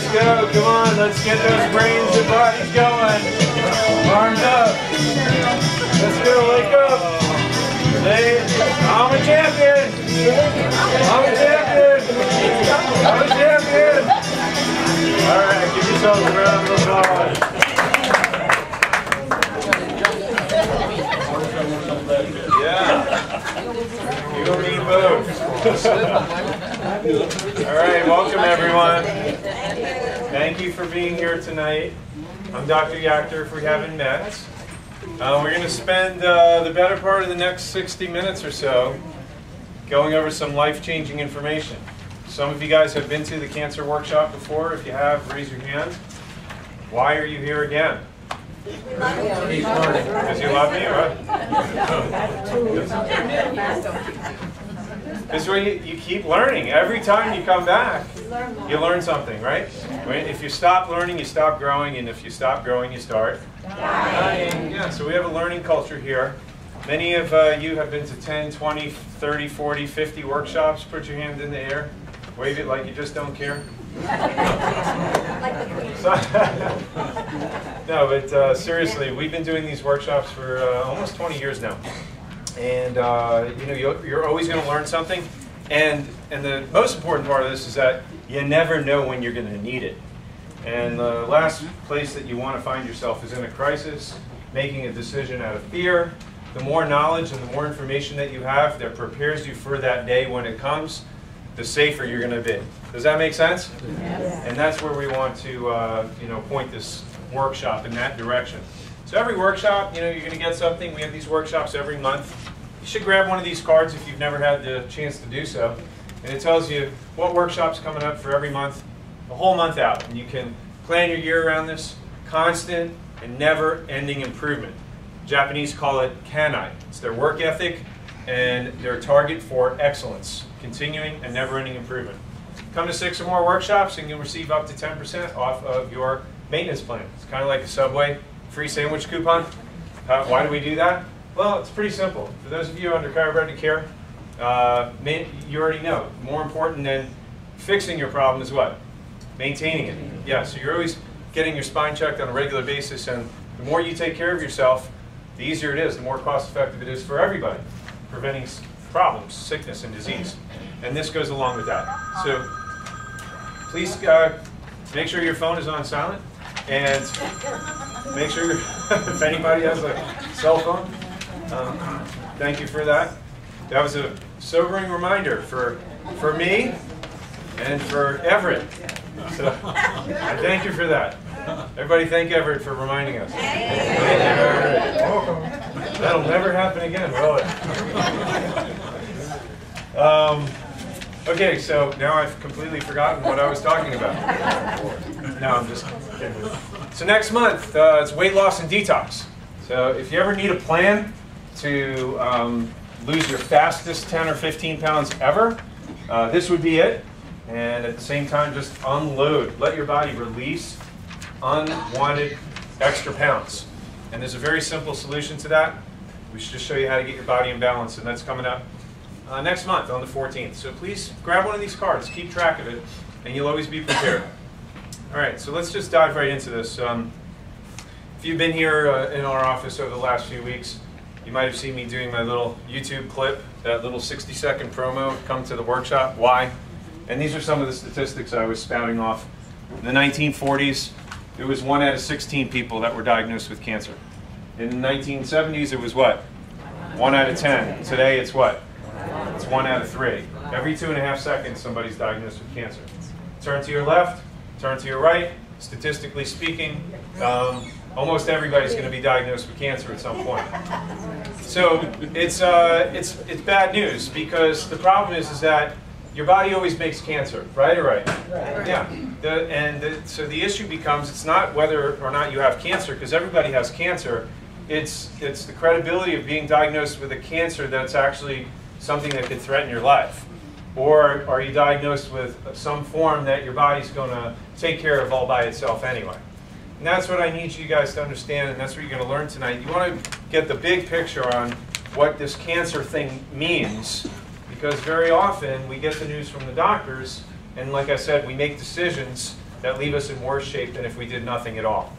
Let's go. Come on. Let's get those brains and bodies going. Arms up. Let's go. Wake up. Say, I'm a champion. I'm a champion. I'm a champion. All right. Give yourselves a round of applause. Yeah. You and me both. All right, welcome everyone. Thank you for being here tonight. I'm Dr. Yachter, if we haven't met. We're going to spend the better part of the next 60 minutes or so going over some life-changing information. Some of you guys have been to the cancer workshop before. If you have, raise your hand. Why are you here again? Because you love me, right? This is where you keep learning. Every time you come back, you learn something, right? If you stop learning, you stop growing, and if you stop growing, you start dying. Yeah, so we have a learning culture here. Many of you have been to 10, 20, 30, 40, 50 workshops. Put your hand in the air. Wave it like you just don't care. No, but seriously, we've been doing these workshops for almost 20 years now, and you know, you're always going to learn something, and the most important part of this is that you never know when you're going to need it. And the last place that you want to find yourself is in a crisis, making a decision out of fear. The more knowledge and the more information that you have that prepares you for that day when it comes, the safer you're going to be. Does that make sense? Yes. And that's where we want to you know, point this workshop in that direction. So every workshop, you know, you're going to get something. We have these workshops every month. You should grab one of these cards if you've never had the chance to do so. And it tells you what workshop's coming up for every month, the whole month out. And you can plan your year around this. Constant and never-ending improvement. Japanese call it kanai. It's their work ethic and their target for excellence. Continuing and never-ending improvement. Come to 6 or more workshops and you'll receive up to 10% off of your maintenance plan. It's kind of like a Subway free sandwich coupon. Why do we do that? Well, it's pretty simple. For those of you under chiropractic care, you already know, more important than fixing your problem is what? Maintaining it. Yeah, so you're always getting your spine checked on a regular basis, and the more you take care of yourself, the easier it is, the more cost effective it is for everybody, preventing problems, sickness, and disease. And this goes along with that. So please make sure your phone is on silent, and make sure if anybody has a cell phone, thank you for that. That was a sobering reminder for me and for Everett. So I thank you for that. Everybody thank Everett for reminding us. Thank you, Everett. Welcome. That'll never happen again, will it? Okay, so now I've completely forgotten what I was talking about. No, I'm just kidding. So next month, it's weight loss and detox. So if you ever need a plan to lose your fastest 10 or 15 pounds ever, this would be it. And at the same time, just unload. Let your body release unwanted extra pounds. And there's a very simple solution to that. We should just show you how to get your body in balance, and that's coming up next month on the 14th. So please grab one of these cards, keep track of it, and you'll always be prepared. All right, so let's just dive right into this. If you've been here in our office over the last few weeks, you might have seen me doing my little YouTube clip, that little 60-second promo, come to the workshop, why? And these are some of the statistics I was spouting off. In the 1940s, it was 1 out of 16 people that were diagnosed with cancer. In the 1970s, it was what? 1 out of 10. Today, it's what? It's 1 out of 3. Every 2.5 seconds, somebody's diagnosed with cancer. Turn to your left, turn to your right. Statistically speaking, almost everybody's going to be diagnosed with cancer at some point. So it's bad news, because the problem is that your body always makes cancer, right or right? Yeah. So the issue becomes, it's not whether or not you have cancer, because everybody has cancer. It's the credibility of being diagnosed with a cancer that's actually something that could threaten your life. Or are you diagnosed with some form that your body's going to take care of all by itself anyway? And that's what I need you guys to understand, and that's what you're going to learn tonight. You want to get the big picture on what this cancer thing means, because very often we get the news from the doctors, and like I said, we make decisions that leave us in worse shape than if we did nothing at all.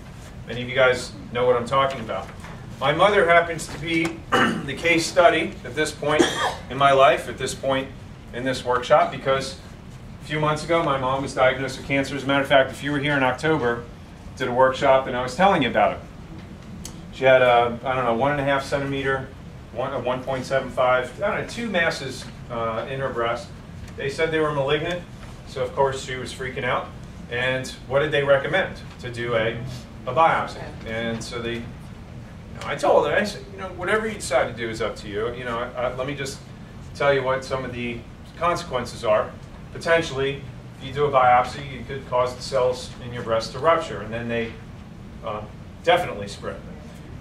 Many of you guys know what I'm talking about. My mother happens to be the case study at this point in my life, at this point in this workshop, because a few months ago my mom was diagnosed with cancer. As a matter of fact, if you were here in October, did a workshop and I was telling you about it. She had a, I don't know, 1.5 centimeter, 1.75, I don't know, 2 masses in her breast. They said they were malignant, so of course she was freaking out. And what did they recommend? To do a biopsy. And so they, I told her, I said, whatever you decide to do is up to you. Let me just tell you what some of the consequences are. Potentially, if you do a biopsy, you could cause the cells in your breast to rupture, and then they definitely spread.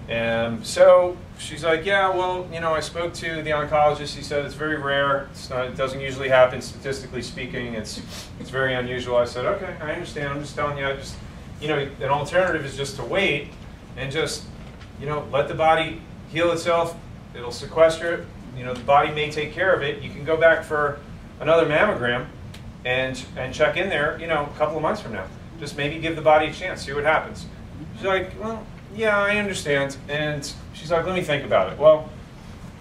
And so she's like, yeah, well, I spoke to the oncologist. He said it's very rare. It doesn't usually happen, statistically speaking. It's very unusual. I said, okay, I understand. I'm just telling you. An alternative is just to wait and just, let the body heal itself. It'll sequester it. The body may take care of it. You can go back for another mammogram and check in there, a couple of months from now. Just maybe give the body a chance, see what happens. She's like, well, yeah, I understand. And she's like, let me think about it. Well,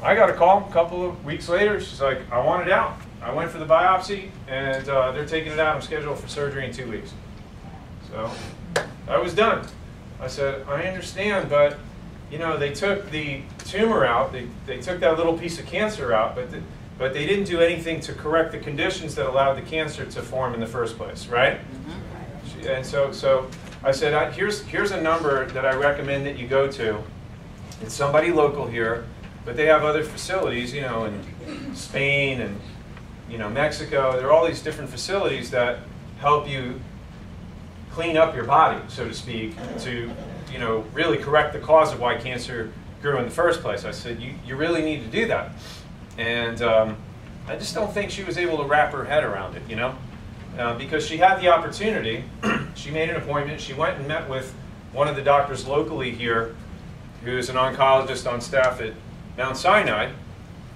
I got a call a couple of weeks later. She's like, I want it out. I went for the biopsy, and they're taking it out. I'm scheduled for surgery in 2 weeks. So I was done. I said, I understand, but they took the tumor out. They took that little piece of cancer out, but they didn't do anything to correct the conditions that allowed the cancer to form in the first place, right? Mm-hmm. And so I said, here's a number that I recommend that you go to. It's somebody local here, but they have other facilities, in Spain and Mexico. There are all these different facilities that help you clean up your body, so to speak, to really correct the cause of why cancer grew in the first place. I said, you really need to do that. And I just don't think she was able to wrap her head around it, because she had the opportunity. She made an appointment. She went and met with one of the doctors locally here, who's an oncologist on staff at Mount Sinai,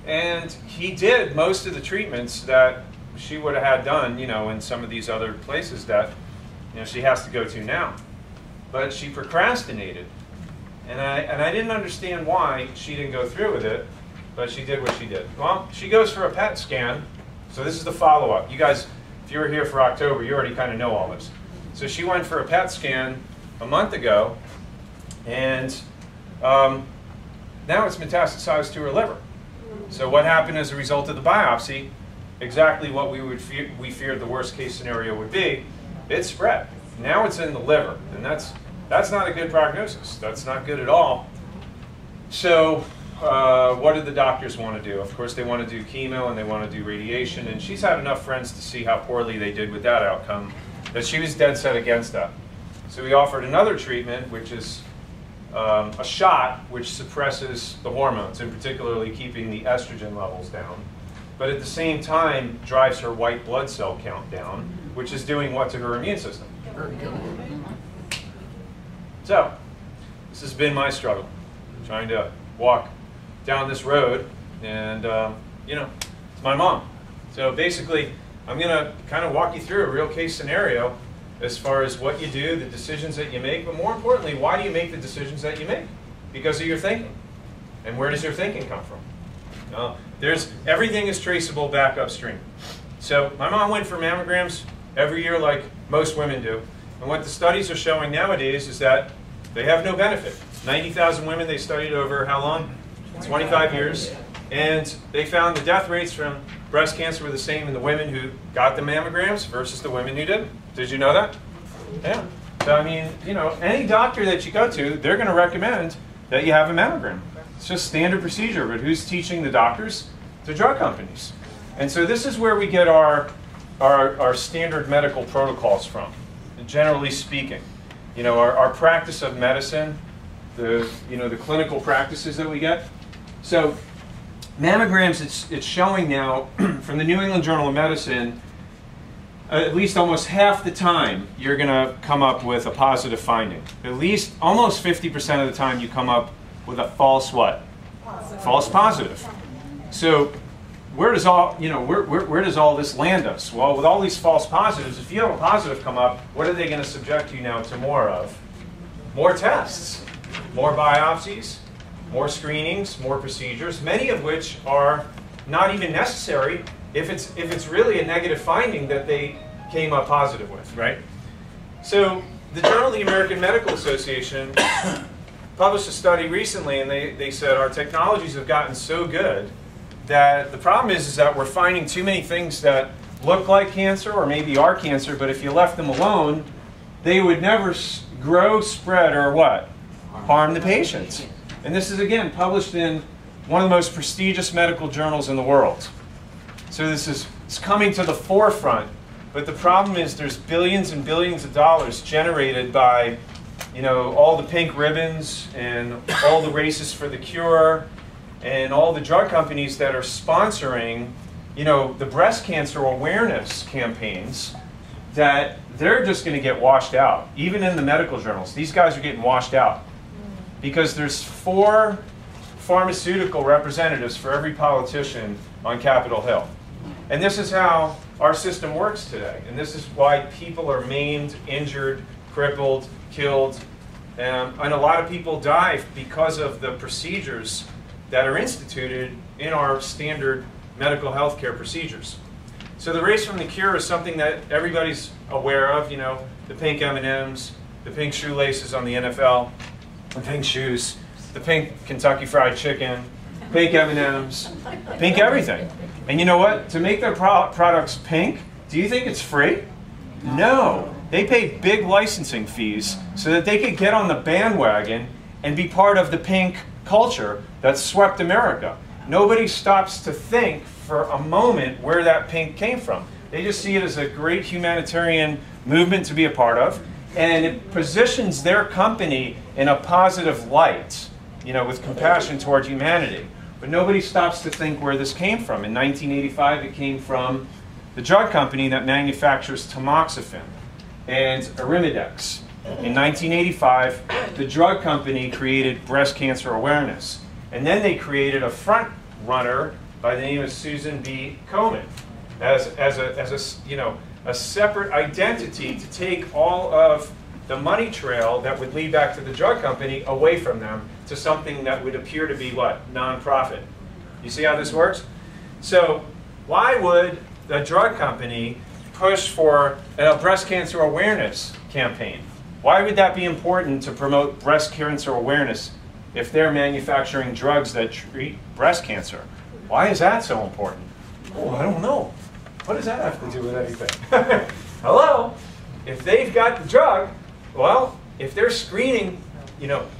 and he did most of the treatments that she would have had done, in some of these other places that she has to go to now. But she procrastinated, and I didn't understand why she didn't go through with it, but she did what she did. Well, she goes for a PET scan, so this is the follow-up. You guys, if you were here for October, you already kind of know all this. So she went for a PET scan a month ago, and now it's metastasized to her liver. So what happened as a result of the biopsy? Exactly what we feared the worst case scenario would be. It spread. Now it's in the liver, and that's not a good prognosis. That's not good at all. So what did the doctors want to do? Of course, they want to do chemo and they want to do radiation, and she's had enough friends to see how poorly they did with that outcome that she was dead set against that. So we offered another treatment, which is a shot which suppresses the hormones, and particularly keeping the estrogen levels down, but at the same time drives her white blood cell count down, which is doing what to her immune system? So this has been my struggle, trying to walk down this road, and it's my mom. So basically, I'm going to kind of walk you through a real case scenario as far as what you do, the decisions that you make, but more importantly, why do you make the decisions that you make? Because of your thinking. And where does your thinking come from? Everything is traceable back upstream. So my mom went for mammograms every year like most women do. And what the studies are showing nowadays is that they have no benefit. 90,000 women they studied over how long? 25 years. And they found the death rates from breast cancer were the same in the women who got the mammograms versus the women who didn't. Did you know that? Yeah. So I mean, any doctor that you go to, they're going to recommend that you have a mammogram. It's just standard procedure, but who's teaching the doctors? The drug companies. And so this is where we get our standard medical protocols from, generally speaking. Our practice of medicine, the clinical practices that we get. So mammograms, it's showing now from the New England Journal of Medicine, at least almost half the time you're going to come up with a positive finding. At least almost 50% of the time you come up with a false what? False positive. So where does where does all this land us? Well, with all these false positives, if you have a positive come up, what are they going to subject you now to more of? More tests, more biopsies, more screenings, more procedures, many of which are not even necessary if it's really a negative finding that they came up positive with, right? So the Journal of the American Medical Association published a study recently, and they said our technologies have gotten so good that the problem is that we're finding too many things that look like cancer or maybe are cancer, but if you left them alone, they would never grow, spread, or what? Harm the patients. And this is, again, published in one of the most prestigious medical journals in the world. So it's coming to the forefront. But the problem is there's billions and billions of dollars generated by, all the pink ribbons and all the races for the cure and all the drug companies that are sponsoring, the breast cancer awareness campaigns, that they're just going to get washed out. Even in the medical journals, these guys are getting washed out. Because there's 4 pharmaceutical representatives for every politician on Capitol Hill. And this is how our system works today. And this is why people are maimed, injured, crippled, killed. And a lot of people die because of the procedures that are instituted in our standard medical health care procedures. So the race from the cure is something that everybody's aware of, the pink M&Ms, the pink shoelaces on the NFL, the pink shoes, the pink Kentucky Fried Chicken, pink M&Ms, pink everything. And you know what? To make their products pink, do you think it's free? No. They pay big licensing fees so that they could get on the bandwagon and be part of the pink culture that swept America. Nobody stops to think for a moment where that pink came from. They just see it as a great humanitarian movement to be a part of, and it positions their company in a positive light, with compassion toward humanity. But nobody stops to think where this came from. In 1985, it came from the drug company that manufactures tamoxifen and Arimidex. In 1985, the drug company created breast cancer awareness. And then they created a front runner by the name of Susan B. Komen as a separate identity to take all of the money trail that would lead back to the drug company away from them to something that would appear to be what? Nonprofit. You see how this works? So why would the drug company push for a breast cancer awareness campaign? Why would that be important to promote breast cancer awareness if they're manufacturing drugs that treat breast cancer? Why is that so important? Oh, I don't know. What does that have to do with anything? Hello? If they've got the drug, well, if they're screening,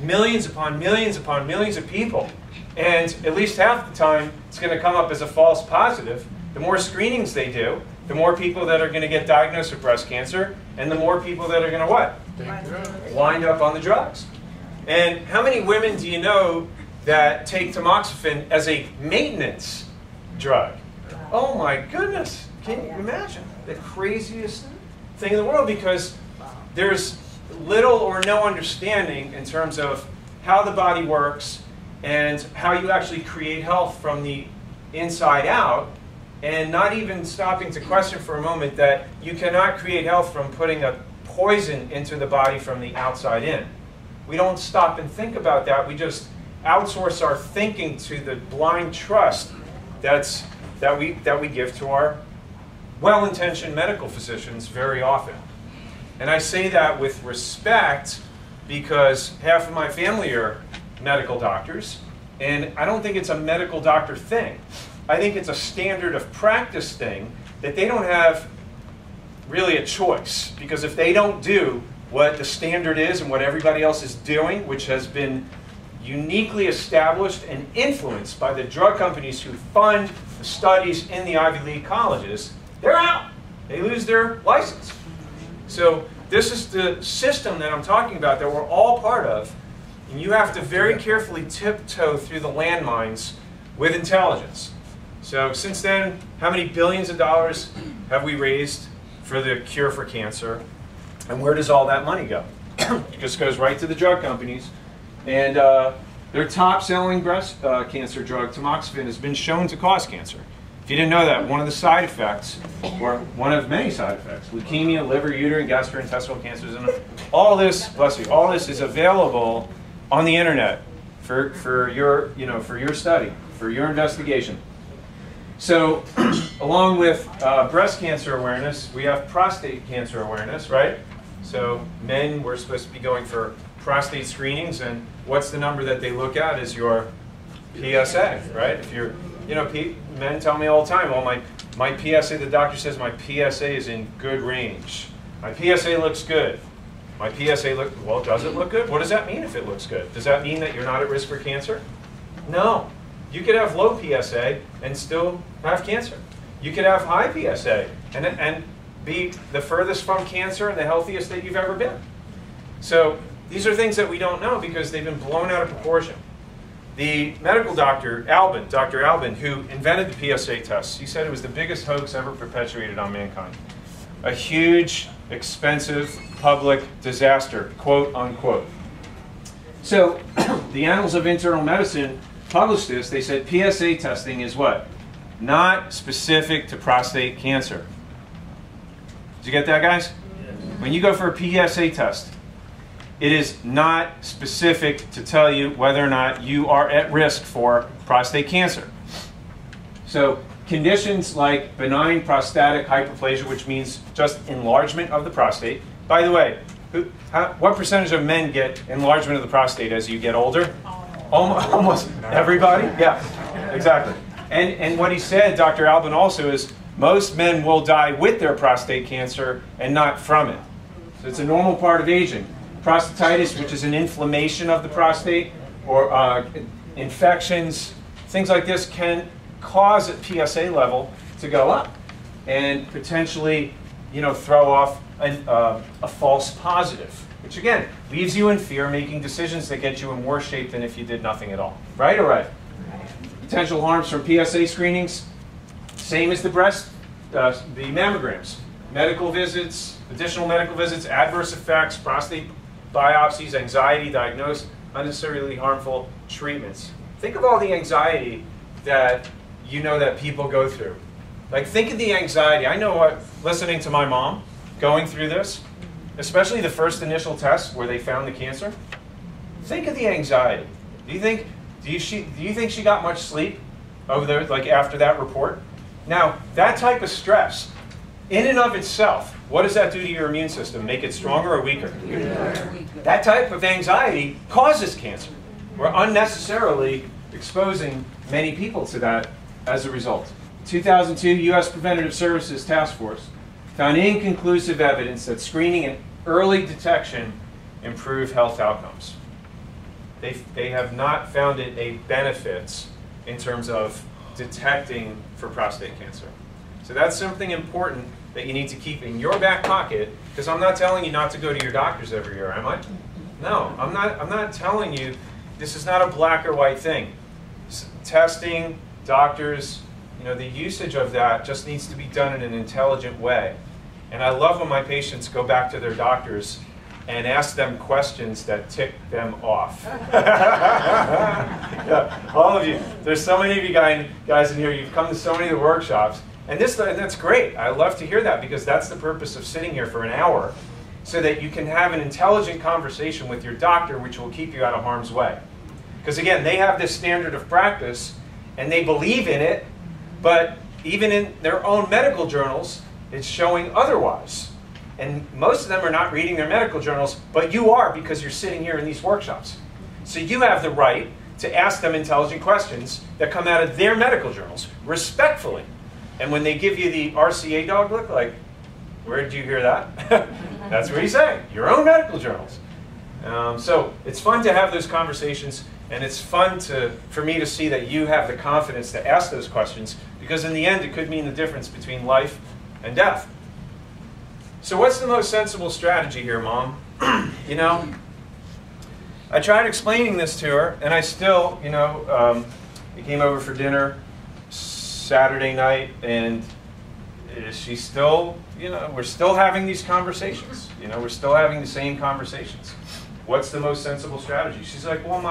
millions upon millions upon millions of people, and at least half the time it's going to come up as a false positive, the more screenings they do, the more people that are going to get diagnosed with breast cancer, and the more people that are going to what? Wind up on the drugs. And how many women do you know that take tamoxifen as a maintenance drug? Oh my goodness, can you imagine? The craziest thing in the world, because there's little or no understanding in terms of how the body works and how you actually create health from the inside out, and not even stopping to question for a moment that you cannot create health from putting a poison into the body from the outside in. We don't stop and think about that. We just outsource our thinking to the blind trust that we give to our well-intentioned medical physicians very often. And I say that with respect because half of my family are medical doctors, and I don't think it's a medical doctor thing. I think it's a standard of practice thing that they don't have really a choice, because if they don't do what the standard is and what everybody else is doing, which has been uniquely established and influenced by the drug companies who fund the studies in the Ivy League colleges, they're out. They lose their license. So this is the system that I'm talking about that we're all part of, and you have to very carefully tiptoe through the landmines with intelligence. So since then, how many billions of dollars have we raised for the cure for cancer? And where does all that money go? It just goes right to the drug companies. And their top-selling breast cancer drug, tamoxifen, has been shown to cause cancer. If you didn't know that, one of the side effects, or one of many side effects, leukemia, liver, uterine, gastrointestinal cancers, and all this, bless you, all this is available on the internet for your, for your study, for your investigation. So, along with breast cancer awareness, we have prostate cancer awareness, right? So, men, we're supposed to be going for prostate screenings, and what's the number that they look at is your PSA, right? If you're, men tell me all the time, well, my PSA, the doctor says my PSA is in good range. My PSA looks good. My PSA well, does it look good? What does that mean if it looks good? Does that mean that you're not at risk for cancer? No. You could have low PSA and still have cancer. You could have high PSA and be the furthest from cancer and the healthiest that you've ever been. So these are things that we don't know because they've been blown out of proportion. The medical doctor, Dr. Albin, who invented the PSA test, he said it was the biggest hoax ever perpetuated on mankind. A huge, expensive, public disaster, quote unquote. So the Annals of Internal Medicine published this. They said PSA testing is what? Not specific to prostate cancer. Did you get that, guys? Yes. When you go for a PSA test, it is not specific to tell you whether or not you are at risk for prostate cancer. So conditions like benign prostatic hyperplasia, which means just enlargement of the prostate. By the way, what percentage of men get enlargement of the prostate as you get older? Almost everybody? Yeah, exactly. And what he said, Dr. Albin, also is most men will die with their prostate cancer and not from it. So it's a normal part of aging. Prostatitis, which is an inflammation of the prostate, or infections, things like this can cause a PSA level to go up and potentially, throw off a false positive, which again leaves you in fear, making decisions that get you in worse shape than if you did nothing at all. Right or right? Potential harms from PSA screenings, same as the the mammograms. Medical visits, additional medical visits, adverse effects, prostate biopsies, anxiety diagnosed, unnecessarily harmful treatments. Think of all the anxiety that that people go through. Like, think of the anxiety. I know what, listening to my mom going through this, especially the first initial test where they found the cancer. Think of the anxiety. Do you think she got much sleep over there, like after that report? Now, that type of stress, in and of itself, what does that do to your immune system? Make it stronger or weaker? That type of anxiety causes cancer. We're unnecessarily exposing many people to that as a result. 2002 U.S. Preventative Services Task Force found inconclusive evidence that screening and early detection improve health outcomes. They have not found it a benefit in terms of detecting for prostate cancer. So that's something important that you need to keep in your back pocket, because I'm not telling you not to go to your doctors every year, am I? No, I'm not telling you, this is not a black or white thing. Testing, doctors, the usage of that just needs to be done in an intelligent way. And I love when my patients go back to their doctors and ask them questions that tick them off. Yeah, all of you. There's so many of you guys in here. You've come to so many of the workshops. And that's great. I love to hear that, because that's the purpose of sitting here for an hour, so that you can have an intelligent conversation with your doctor, which will keep you out of harm's way. Because again, they have this standard of practice, and they believe in it, but even in their own medical journals, it's showing otherwise. And most of them are not reading their medical journals, but you are, because you're sitting here in these workshops. So you have the right to ask them intelligent questions that come out of their medical journals, respectfully. And when they give you the RCA dog look, like, where did you hear that? That's what he's saying, your own medical journals. So it's fun to have those conversations, and it's fun for me to see that you have the confidence to ask those questions, because in the end it could mean the difference between life and death. So what's the most sensible strategy here, Mom? I tried explaining this to her, and I still, we came over for dinner Saturday night, and she's still, we're still having these conversations. We're still having the same conversations. What's the most sensible strategy? She's like, well,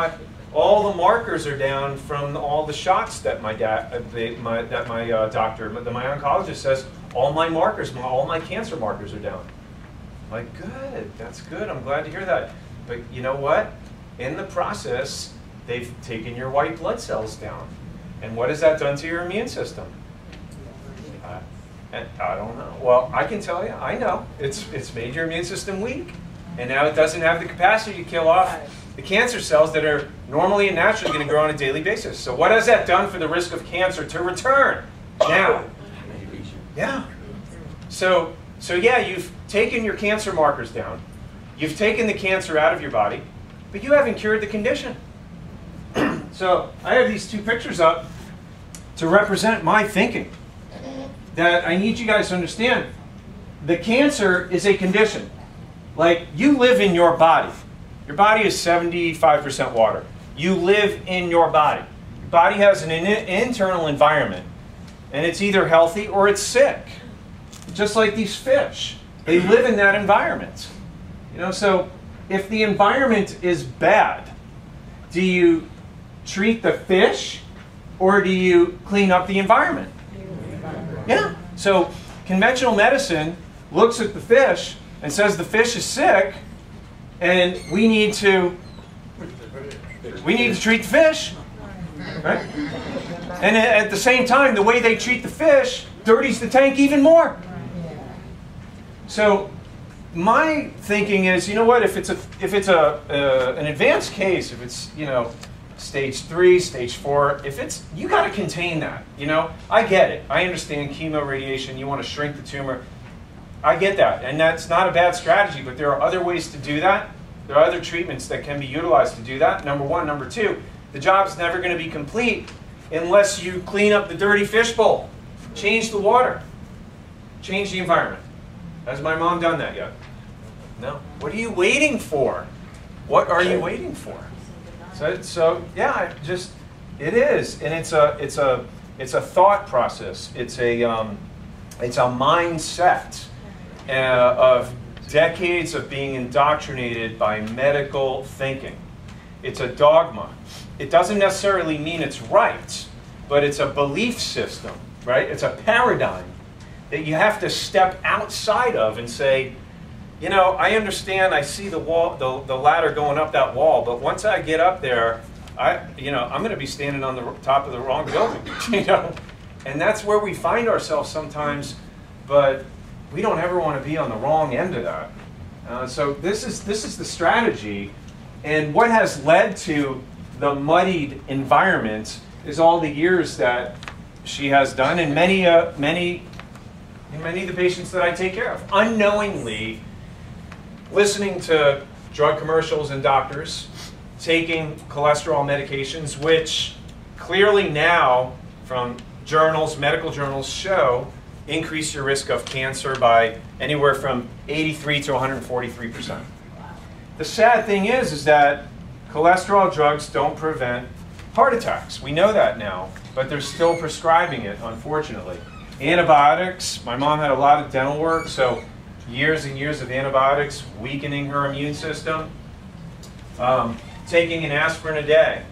all the markers are down from all the shots that my doctor, that my oncologist says, all my markers, all my cancer markers are down. I'm like, good, that's good, I'm glad to hear that. But you know what? In the process, they've taken your white blood cells down. And what has that done to your immune system? I don't know. Well, I can tell you, I know. It's made your immune system weak. And now it doesn't have the capacity to kill off the cancer cells that are normally and naturally going to grow on a daily basis. So what has that done for the risk of cancer to return now? Yeah. So yeah, you've taken your cancer markers down. You've taken the cancer out of your body, but you haven't cured the condition. So I have these two pictures up to represent my thinking that I need you guys to understand. The cancer is a condition. Like, you live in your body. Your body is 75% water. You live in your body. Your body has an internal environment, and it's either healthy or it's sick. Just like these fish. They live in that environment. You know, so if the environment is bad, do you treat the fish or do you clean up the environment? Yeah. So conventional medicine looks at the fish and says the fish is sick, and we need to treat the fish, right? And at the same time, the way they treat the fish dirties the tank even more. So my thinking is, you know what? If it's an advanced case, if it's, you know, stage 3, stage 4, if it's, you got to contain that. You know, I get it. I understand chemo, radiation. You want to shrink the tumor. I get that, and that's not a bad strategy. But there are other ways to do that. There are other treatments that can be utilized to do that. Number one. Number two, the job's never going to be complete unless you clean up the dirty fishbowl, change the water, change the environment. Has my mom done that yet? No. What are you waiting for? What are you waiting for? So yeah, it is, and it's a thought process. It's a mindset of decades of being indoctrinated by medical thinking. It's a dogma. It doesn't necessarily mean it's right, but it's a belief system, right? It's a paradigm that you have to step outside of and say, you know, I understand, I see the wall, the ladder going up that wall, but once I get up there, I'm going to be standing on the top of the wrong building, you know? And that's where we find ourselves sometimes, but we don't ever want to be on the wrong end of that. So this is the strategy, and what has led to the muddied environment is all the years that she has done, and many of the patients that I take care of, unknowingly listening to drug commercials and doctors, taking cholesterol medications, which clearly now from journals, medical journals, show increase your risk of cancer by anywhere from 83 to 143%. The sad thing is that cholesterol drugs don't prevent heart attacks. We know that now, but they're still prescribing it, unfortunately. Antibiotics, my mom had a lot of dental work, so years and years of antibiotics, weakening her immune system. Taking an aspirin a day.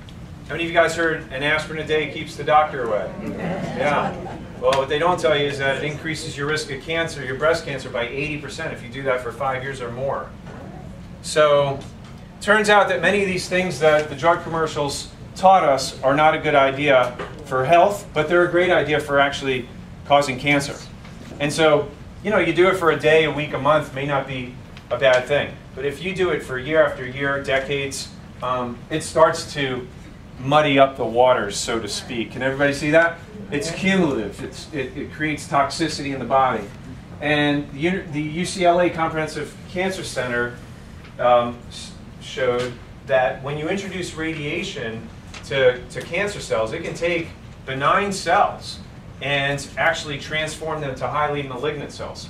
How many of you guys heard an aspirin a day keeps the doctor away? Yeah. Well, what they don't tell you is that it increases your risk of cancer, your breast cancer, by 80% if you do that for 5 years or more. So, turns out that many of these things that the drug commercials taught us are not a good idea for health, but they're a great idea for actually causing cancer. And so, you know, you do it for a day, a week, a month, may not be a bad thing. But if you do it for year after year, decades, it starts to muddy up the waters, so to speak. Can everybody see that? It's cumulative. It creates toxicity in the body. And the UCLA Comprehensive Cancer Center showed that when you introduce radiation to cancer cells, it can take benign cells and actually transform them to highly malignant cells.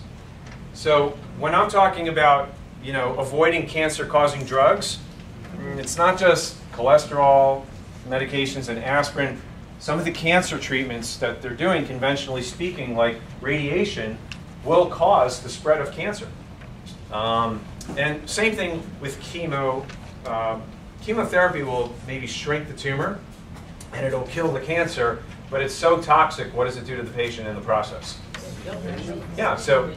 So when I'm talking about, you know, avoiding cancer-causing drugs, it's not just cholesterol, medications, and aspirin. Some of the cancer treatments that they're doing, conventionally speaking, like radiation, will cause the spread of cancer. And same thing with chemo, chemotherapy will maybe shrink the tumor and it'll kill the cancer, but it's so toxic, what does it do to the patient in the process? So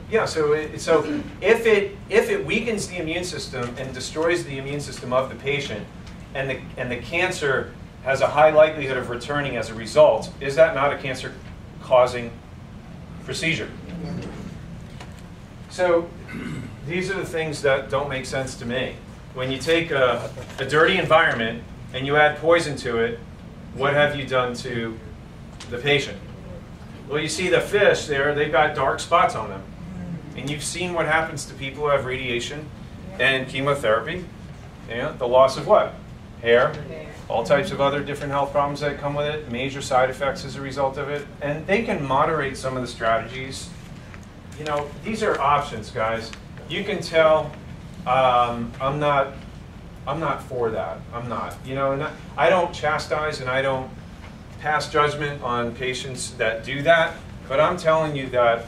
if it weakens the immune system and destroys the immune system of the patient, and the cancer has a high likelihood of returning as a result, is that not a cancer-causing procedure? So these are the things that don't make sense to me. When you take a dirty environment and you add poison to it, what have you done to the patient? Well, you see the fish there, they've got dark spots on them. And you've seen what happens to people who have radiation and chemotherapy. Yeah, the loss of what? Hair, all types of other different health problems that come with it, major side effects as a result of it. And they can moderate some of the strategies. You know, these are options, guys. You can tell I'm not for that. I'm not. You know, I don't chastise and I don't pass judgment on patients that do that, but I'm telling you that,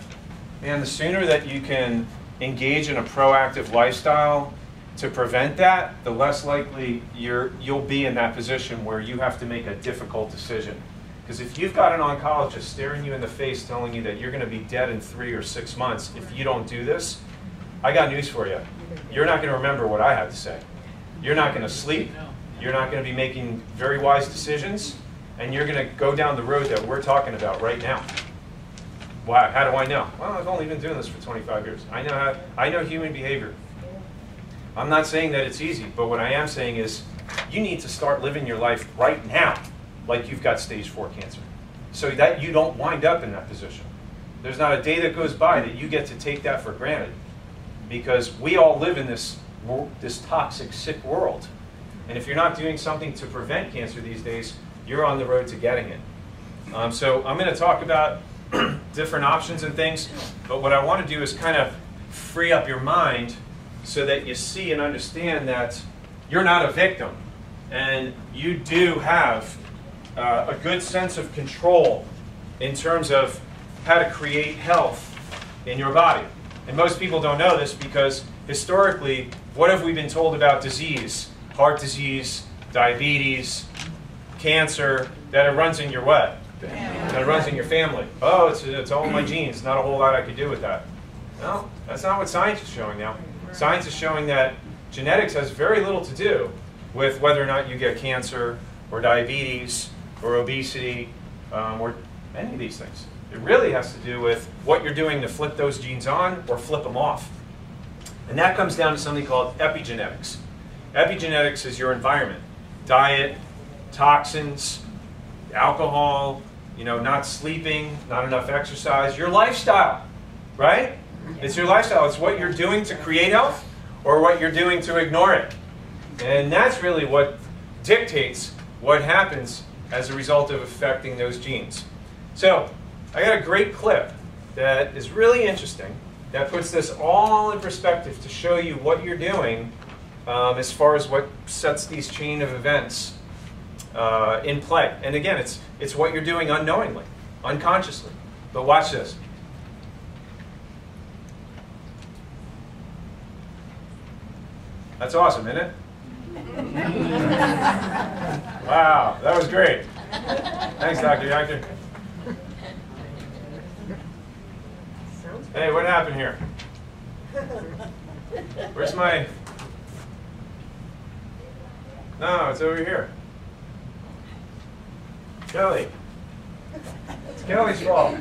man, the sooner that you can engage in a proactive lifestyle to prevent that, the less likely you'll be in that position where you have to make a difficult decision. Because if you've got an oncologist staring you in the face telling you that you're going to be dead in 3 or 6 months if you don't do this, I got news for you. You're not going to remember what I had to say. You're not going to sleep. You're not going to be making very wise decisions. And you're going to go down the road that we're talking about right now. Why? How do I know? Well, I've only been doing this for 25 years. I know human behavior. I'm not saying that it's easy, but what I am saying is you need to start living your life right now like you've got stage 4 cancer, so that you don't wind up in that position. There's not a day that goes by that you get to take that for granted, because we all live in this toxic, sick world. And if you're not doing something to prevent cancer these days, you're on the road to getting it. So I'm going to talk about different options and things, but what I want to do is kind of free up your mind so that you see and understand that you're not a victim, and you do have a good sense of control in terms of how to create health in your body. And most people don't know this because historically, what have we been told about disease? Heart disease, diabetes, cancer, that it runs in your what? That it runs in your family. Oh, it's all in my genes. Not a whole lot I could do with that. No, that's not what science is showing now. Science is showing that genetics has very little to do with whether or not you get cancer or diabetes or obesity or any of these things. It really has to do with what you're doing to flip those genes on or flip them off. And that comes down to something called epigenetics. Epigenetics is your environment. Diet, toxins, alcohol, not sleeping, not enough exercise, your lifestyle, right? It's your lifestyle. It's what you're doing to create health or what you're doing to ignore it. And that's really what dictates what happens as a result of affecting those genes. So I got a great clip that is really interesting that puts this all in perspective to show you what you're doing as far as what sets these chain of events in play. And again, it's what you're doing unknowingly, unconsciously. But watch this. That's awesome, isn't it? Wow, that was great. Thanks, Dr. Yachter. Hey, what happened here? Where's my... No, it's over here. Kelly. It's Kelly's fault.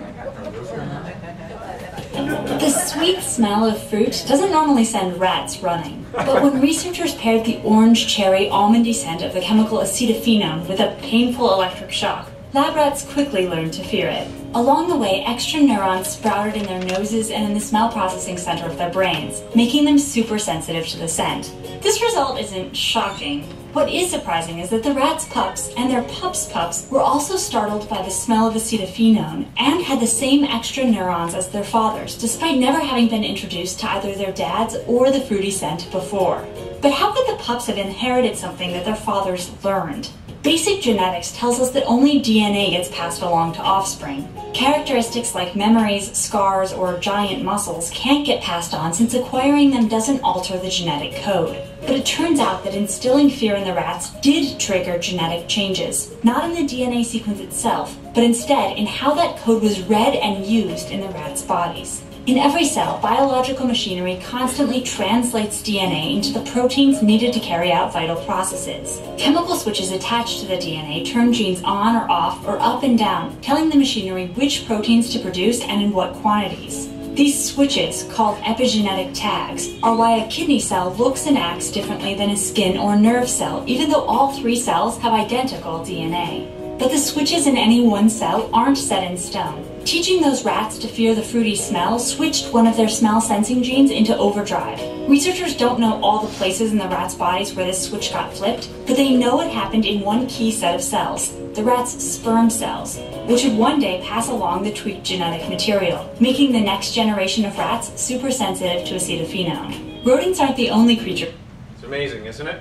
The sweet smell of fruit doesn't normally send rats running, but when researchers paired the orange cherry almondy scent of the chemical acetophenone with a painful electric shock, lab rats quickly learned to fear it. Along the way, extra neurons sprouted in their noses and in the smell processing center of their brains, making them super sensitive to the scent. This result isn't shocking. What is surprising is that the rats' pups and their pups' pups were also startled by the smell of acetophenone and had the same extra neurons as their fathers, despite never having been introduced to either their dads or the fruity scent before. But how could the pups have inherited something that their fathers learned? Basic genetics tells us that only DNA gets passed along to offspring. Characteristics like memories, scars, or giant muscles can't get passed on since acquiring them doesn't alter the genetic code. But it turns out that instilling fear in the rats did trigger genetic changes, not in the DNA sequence itself, but instead in how that code was read and used in the rats' bodies. In every cell, biological machinery constantly translates DNA into the proteins needed to carry out vital processes. Chemical switches attached to the DNA turn genes on or off or up and down, telling the machinery which proteins to produce and in what quantities. These switches, called epigenetic tags, are why a kidney cell looks and acts differently than a skin or nerve cell, even though all three cells have identical DNA. But the switches in any one cell aren't set in stone. Teaching those rats to fear the fruity smell switched one of their smell-sensing genes into overdrive. Researchers don't know all the places in the rats' bodies where this switch got flipped, but they know it happened in one key set of cells, the rats' sperm cells, which would one day pass along the tweaked genetic material, making the next generation of rats super sensitive to acetophenone. Rodents aren't the only creature. It's amazing, isn't it?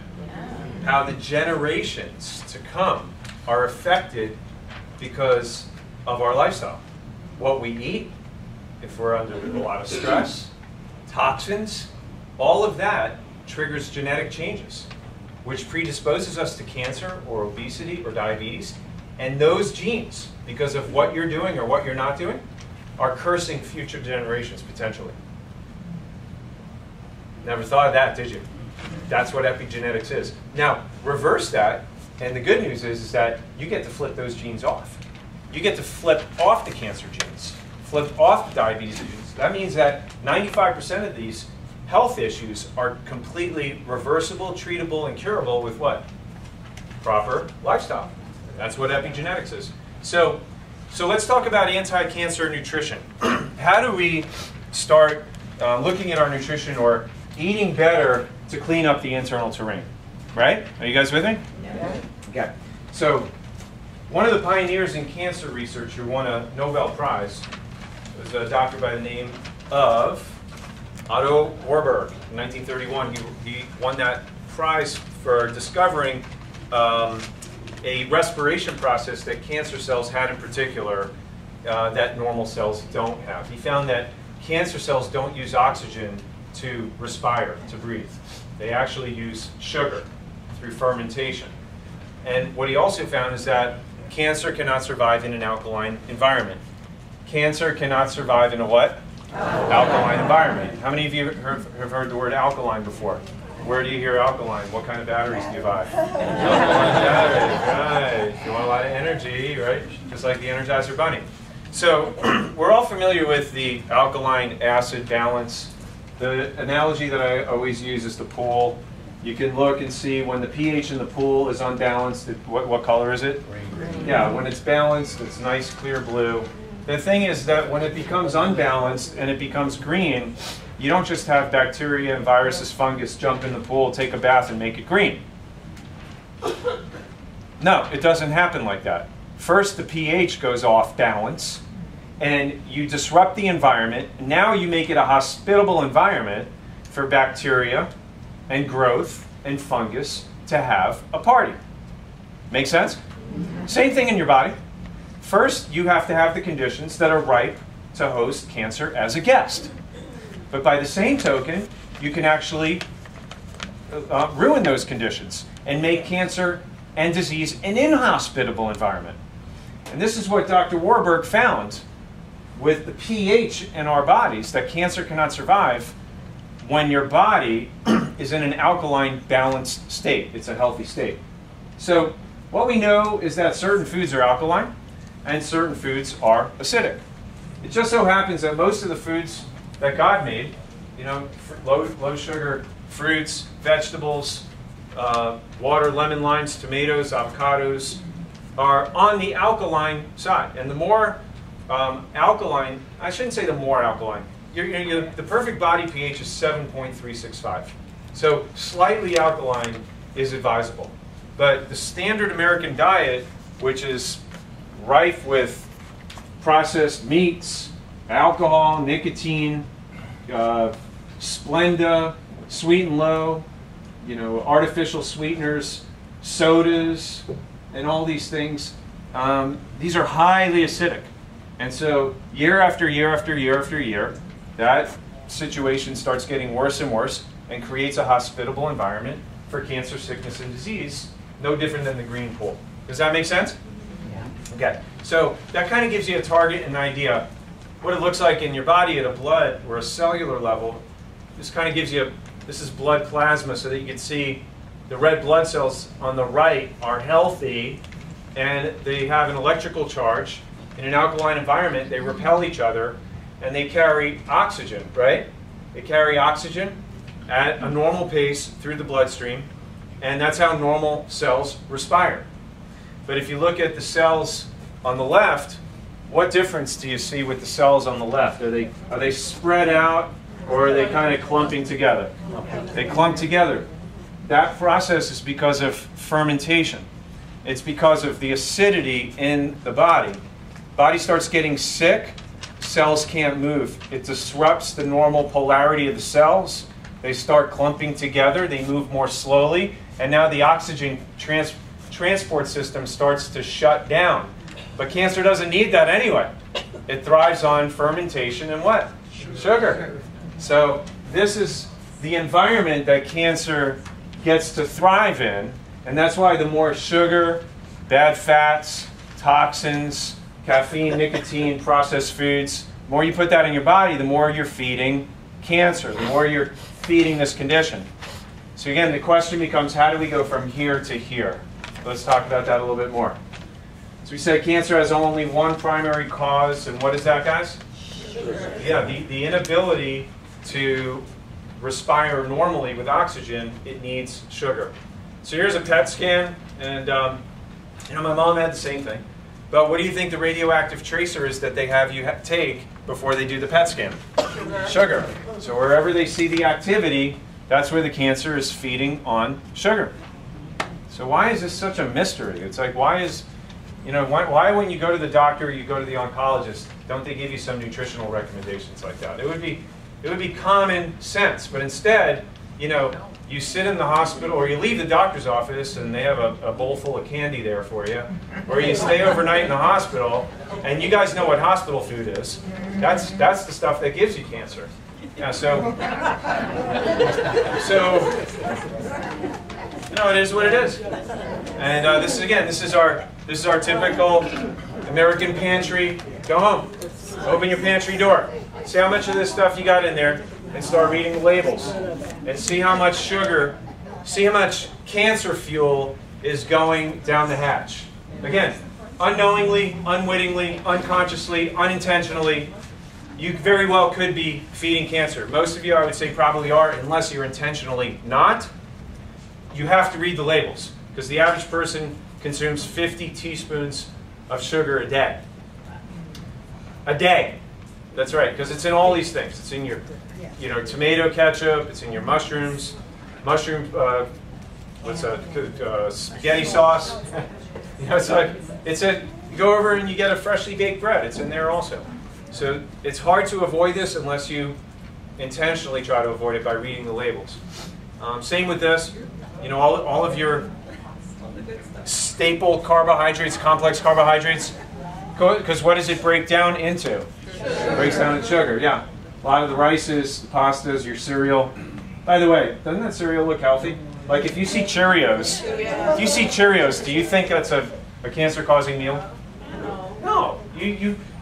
How the generations to come are affected because of our lifestyle. What we eat, if we're under a lot of stress, toxins, all of that triggers genetic changes, which predisposes us to cancer or obesity or diabetes. And those genes, because of what you're doing or what you're not doing, are cursing future generations potentially. Never thought of that, did you? That's what epigenetics is. Now, reverse that, and the good news is that you get to flip those genes off. You get to flip off the cancer genes, flip off the diabetes genes. That means that 95% of these health issues are completely reversible, treatable, and curable with what? Proper lifestyle. That's what epigenetics is. So let's talk about anti-cancer nutrition. How do we start looking at our nutrition or eating better to clean up the internal terrain? Right? Are you guys with me? Yeah. Okay. So one of the pioneers in cancer research who won a Nobel Prize was a doctor by the name of Otto Warburg. In 1931, he won that prize for discovering a respiration process that cancer cells had in particular that normal cells don't have. He found that cancer cells don't use oxygen to respire, to breathe. They actually use sugar through fermentation. And what he also found is that cancer cannot survive in an alkaline environment. Cancer cannot survive in a what? Alkaline environment. How many of you have heard the word alkaline before? Where do you hear alkaline? What kind of batteries do you buy? Alkaline batteries, right. You want a lot of energy, right? Just like the Energizer Bunny. So we're all familiar with the alkaline acid balance. The analogy that I always use is the pool. You can look and see when the pH in the pool is unbalanced, what color is it? Green. Yeah, when it's balanced, it's nice, clear blue. The thing is that when it becomes unbalanced and it becomes green, you don't just have bacteria and viruses, fungus jump in the pool, take a bath, and make it green. No, it doesn't happen like that. First, the pH goes off balance, and you disrupt the environment. Now you make it a hospitable environment for bacteria and growth and fungus to have a party. Make sense? Same thing in your body. First, you have to have the conditions that are ripe to host cancer as a guest. But by the same token, you can actually ruin those conditions and make cancer and disease an inhospitable environment. And this is what Dr. Warburg found with the pH in our bodies, that cancer cannot survive when your body is in an alkaline balanced state. It's a healthy state. So what we know is that certain foods are alkaline and certain foods are acidic. It just so happens that most of the foods that God made, you know, low sugar fruits, vegetables, water, lemon, limes, tomatoes, avocados, are on the alkaline side. And the more alkaline, I shouldn't say the more alkaline, the perfect body pH is 7.365. So slightly alkaline is advisable. But the standard American diet, which is rife with processed meats, alcohol, nicotine, Splenda, sweet and low, you know, artificial sweeteners, sodas, and all these things, these are highly acidic. And so year after year after year after year, that situation starts getting worse and worse and creates a hospitable environment for cancer, sickness, and disease, no different than the green pool. Does that make sense? Yeah. Okay, so that kind of gives you a target and idea what it looks like in your body at a blood or a cellular level. This kind of gives you, this is blood plasma, so that you can see the red blood cells on the right are healthy and they have an electrical charge. In an alkaline environment, they repel each other and they carry oxygen, right? They carry oxygen at a normal pace through the bloodstream, and that's how normal cells respire. But if you look at the cells on the left, what difference do you see with the cells on the left? Are they spread out, or are they kind of clumping together? They clump together. That process is because of fermentation. It's because of the acidity in the body. Body starts getting sick, cells can't move. It disrupts the normal polarity of the cells. They start clumping together, they move more slowly, and now the oxygen transport system starts to shut down. But cancer doesn't need that anyway. It thrives on fermentation and what? Sugar. So this is the environment that cancer gets to thrive in, and that's why the more sugar, bad fats, toxins, caffeine, nicotine, processed foods, the more you put that in your body, the more you're feeding cancer, the more you're feeding this condition. So again, the question becomes, how do we go from here to here? Let's talk about that a little bit more. So we said cancer has only one primary cause, and what is that, guys? Sugar. Yeah, the inability to respire normally with oxygen, it needs sugar. So here's a PET scan, and my mom had the same thing. But what do you think the radioactive tracer is that they have you take before they do the PET scan? Sugar. So wherever they see the activity, that's where the cancer is feeding on sugar. So why is this such a mystery? It's like, why when you go to the doctor, you go to the oncologist, don't they give you some nutritional recommendations like that? It would be common sense, but instead, you sit in the hospital, or you leave the doctor's office and they have a bowl full of candy there for you, or you stay overnight in the hospital, and you guys know what hospital food is. That's the stuff that gives you cancer. Yeah, it is what it is. And this is our typical American pantry. Go home, open your pantry door, see how much of this stuff you got in there, and start reading the labels, and see how much sugar, see how much cancer fuel is going down the hatch. Again, unknowingly, unwittingly, unconsciously, unintentionally, you very well could be feeding cancer. Most of you, I would say, probably are, unless you're intentionally not. You have to read the labels, because the average person consumes 50 teaspoons of sugar a day. A day. That's right, because it's in all these things. It's in your tomato ketchup, it's in your mushrooms, spaghetti sauce. You go over and you get a freshly baked bread. It's in there also. So it's hard to avoid this unless you intentionally try to avoid it by reading the labels. Same with this. All of your staple carbohydrates, complex carbohydrates, because what does it break down into? It breaks down into sugar, yeah. A lot of the rices, the pastas, your cereal. By the way, doesn't that cereal look healthy? Like if you see Cheerios, do you think that's a cancer-causing meal? No.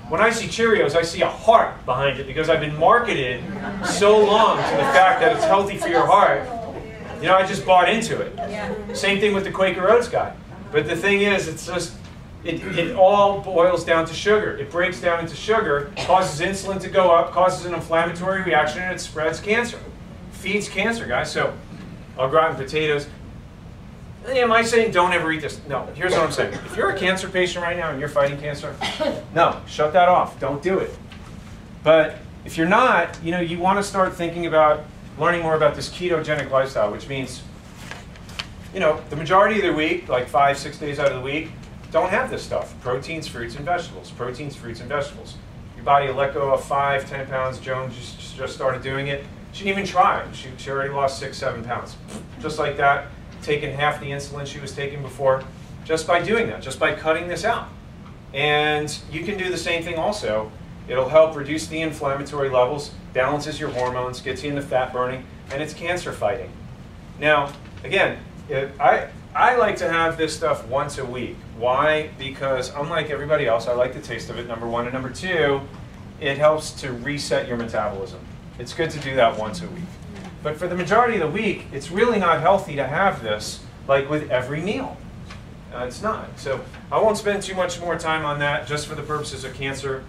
When I see Cheerios, I see a heart behind it, because I've been marketed so long to the fact that it's healthy for your heart. I just bought into it. Same thing with the Quaker Oats guy. But the thing is, it's just, it all boils down to sugar. It breaks down into sugar, causes insulin to go up, causes an inflammatory reaction, and it spreads cancer. Feeds cancer, guys. So, au gratin potatoes. Am I saying don't ever eat this? No. Here's what I'm saying. If you're a cancer patient right now and you're fighting cancer, no, shut that off. Don't do it. But if you're not, you want to start thinking about learning more about this ketogenic lifestyle, which means, the majority of the week, like 5-6 days out of the week, don't have this stuff. Proteins, fruits, and vegetables. Proteins, fruits, and vegetables. Your body will let go of 5-10 pounds. Joan just started doing it. She didn't even try. She already lost 6-7 pounds. Just like that, taking half the insulin she was taking before. just by doing that, just by cutting this out. And you can do the same thing also. It'll help reduce the inflammatory levels, balances your hormones, gets you into fat burning, and it's cancer fighting. Now, again, I like to have this stuff once a week. Why? Because unlike everybody else, I like the taste of it, number one. And number two, it helps to reset your metabolism. It's good to do that once a week. But for the majority of the week, it's really not healthy to have this like with every meal. It's not. So I won't spend too much more time on that just for the purposes of cancer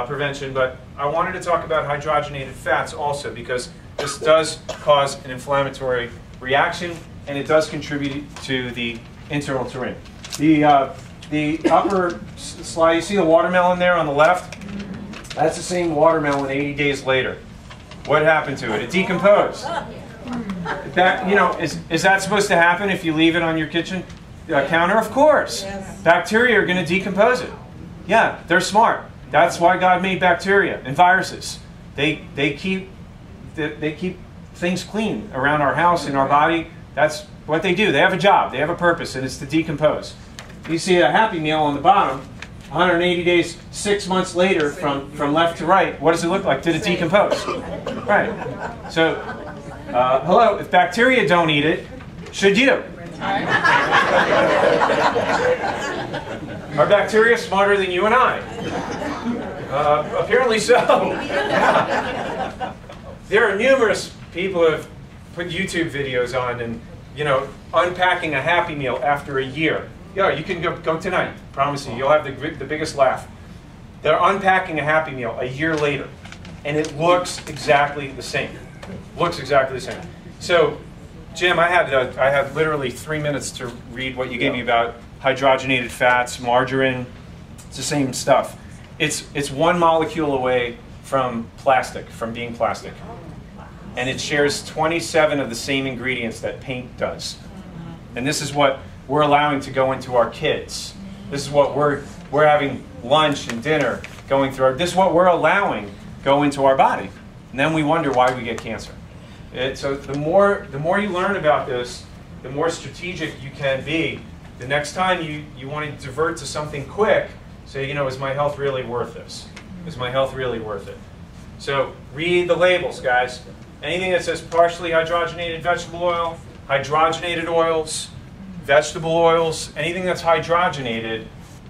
prevention, but I wanted to talk about hydrogenated fats also because this does cause an inflammatory reaction and it does contribute to the internal terrain. The upper slide, you see the watermelon there on the left? That's the same watermelon 80 days later. What happened to it? It decomposed. That, you know, is that supposed to happen if you leave it on your kitchen counter? Of course. Yes. Bacteria are going to decompose it. Yeah, they're smart. That's why God made bacteria and viruses. They keep things clean around our house and our body. That's what they do. They have a job. They have a purpose, and it's to decompose. You see a Happy Meal on the bottom. 180 days, 6 months later, from left to right, what does it look like? Did it decompose? Right. So, hello, if bacteria don't eat it, should you? Are bacteria smarter than you and I? Apparently so. Yeah. There are numerous people who have put YouTube videos on and, you know, unpacking a Happy Meal after a year. Yeah, you can go tonight. Promise you, you'll have the biggest laugh. They're unpacking a Happy Meal a year later, and it looks exactly the same. Looks exactly the same. So, Jim, I had literally 3 minutes to read what you gave me about hydrogenated fats, margarine. It's the same stuff. It's one molecule away from plastic, from being plastic, and it shares 27 of the same ingredients that paint does. And this is what we're allowing to go into our kids. This is what we're having lunch and dinner going through. This is what we're allowing go into our body. And then we wonder why we get cancer. So the more you learn about this, the more strategic you can be. The next time you want to divert to something quick, say, you know, is my health really worth this? Is my health really worth it? So read the labels, guys. Anything that says partially hydrogenated vegetable oil, hydrogenated oils, vegetable oils, anything that's hydrogenated,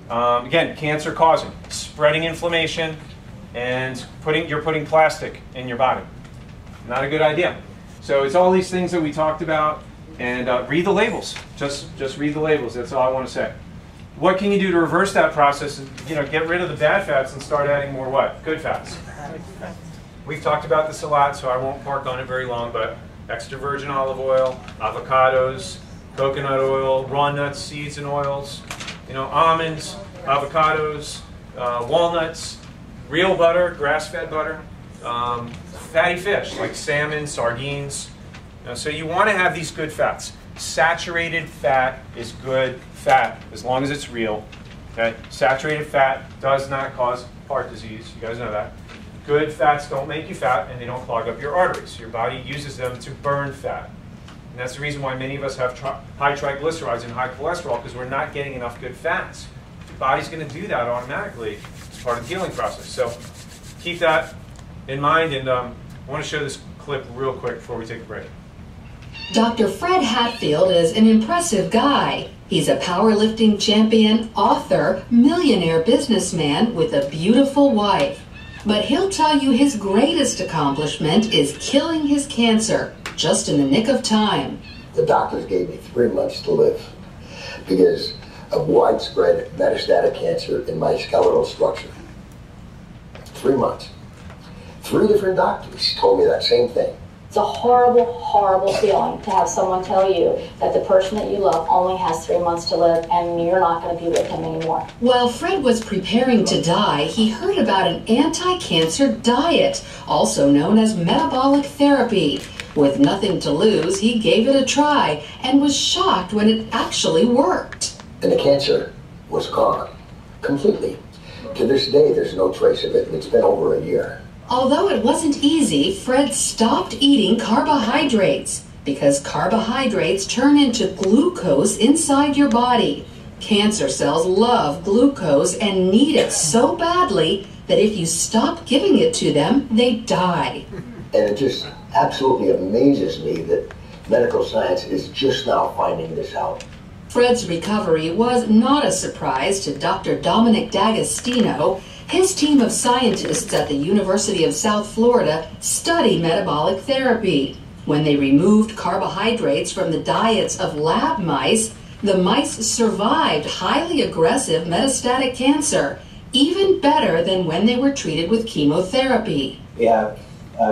again, cancer causing, spreading inflammation, and you're putting plastic in your body. Not a good idea. So it's all these things that we talked about, and read the labels. Just read the labels. That's all I want to say. What can you do to reverse that process and, you know, get rid of the bad fats and start adding more what? Good fats. We've talked about this a lot, so I won't park on it very long, but extra virgin olive oil, avocados, coconut oil, raw nuts, seeds, and oils, you know, almonds, avocados, walnuts, real butter, grass-fed butter, fatty fish like salmon, sardines. You know, so you want to have these good fats. Saturated fat is good fat as long as it's real. Okay? Saturated fat does not cause heart disease. You guys know that. Good fats don't make you fat, and they don't clog up your arteries. Your body uses them to burn fat. And that's the reason why many of us have high triglycerides and high cholesterol, because we're not getting enough good fats. Your body's going to do that automatically as part of the healing process. So keep that in mind, and I want to show this clip real quick before we take a break. Dr. Fred Hatfield is an impressive guy. He's a powerlifting champion, author, millionaire businessman with a beautiful wife. But he'll tell you his greatest accomplishment is killing his cancer, just in the nick of time. The doctors gave me 3 months to live because of widespread metastatic cancer in my skeletal structure. 3 months. 3 different doctors told me that same thing. It's a horrible, horrible feeling to have someone tell you that the person that you love only has 3 months to live and you're not going to be with him anymore. While Fred was preparing to die, he heard about an anti-cancer diet, also known as metabolic therapy. With nothing to lose, he gave it a try and was shocked when it actually worked. And the cancer was gone, completely. To this day, there's no trace of it, and it's been over a year. Although it wasn't easy, Fred stopped eating carbohydrates because carbohydrates turn into glucose inside your body. Cancer cells love glucose and need it so badly that if you stop giving it to them, they die. And it just absolutely amazes me that medical science is just now finding this out. Fred's recovery was not a surprise to Dr. Dominic D'Agostino. His team of scientists at the University of South Florida study metabolic therapy. When they removed carbohydrates from the diets of lab mice, the mice survived highly aggressive metastatic cancer, even better than when they were treated with chemotherapy. We have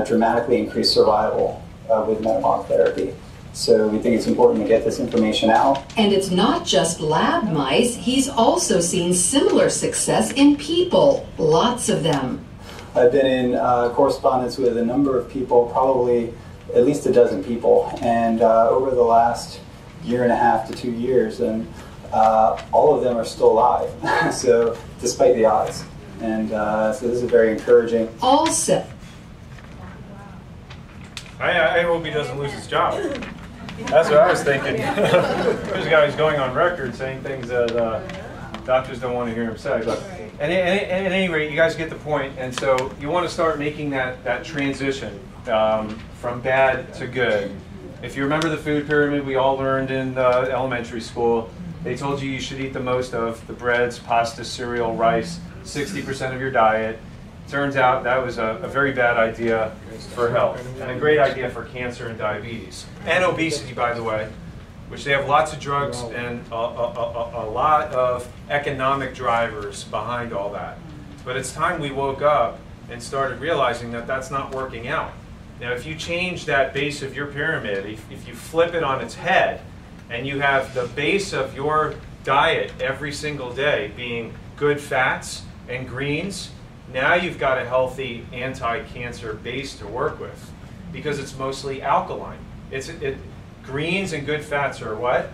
dramatically increased survival with metabolic therapy. So we think it's important to get this information out. And it's not just lab mice. He's also seen similar success in people, lots of them. I've been in correspondence with a number of people, probably at least a dozen people, and over the last 1.5 to 2 years, and all of them are still alive, so despite the odds. And so this is very encouraging. All set. I hope he doesn't lose his job. That's what I was thinking. There's a guy who's going on record saying things that doctors don't want to hear him say. But at any rate, you guys get the point. And so you want to start making that transition from bad to good. If you remember the food pyramid we all learned in elementary school, they told you should eat the most of the breads, pasta, cereal, rice, 60% of your diet. Turns out that was a very bad idea for health, and a great idea for cancer and diabetes. And obesity, by the way, which they have lots of drugs and a lot of economic drivers behind all that. But it's time we woke up and started realizing that that's not working out. Now, if you change that base of your pyramid, if you flip it on its head, and you have the base of your diet every single day being good fats and greens, now you've got a healthy anti-cancer base to work with, because it's mostly alkaline. Greens and good fats are what?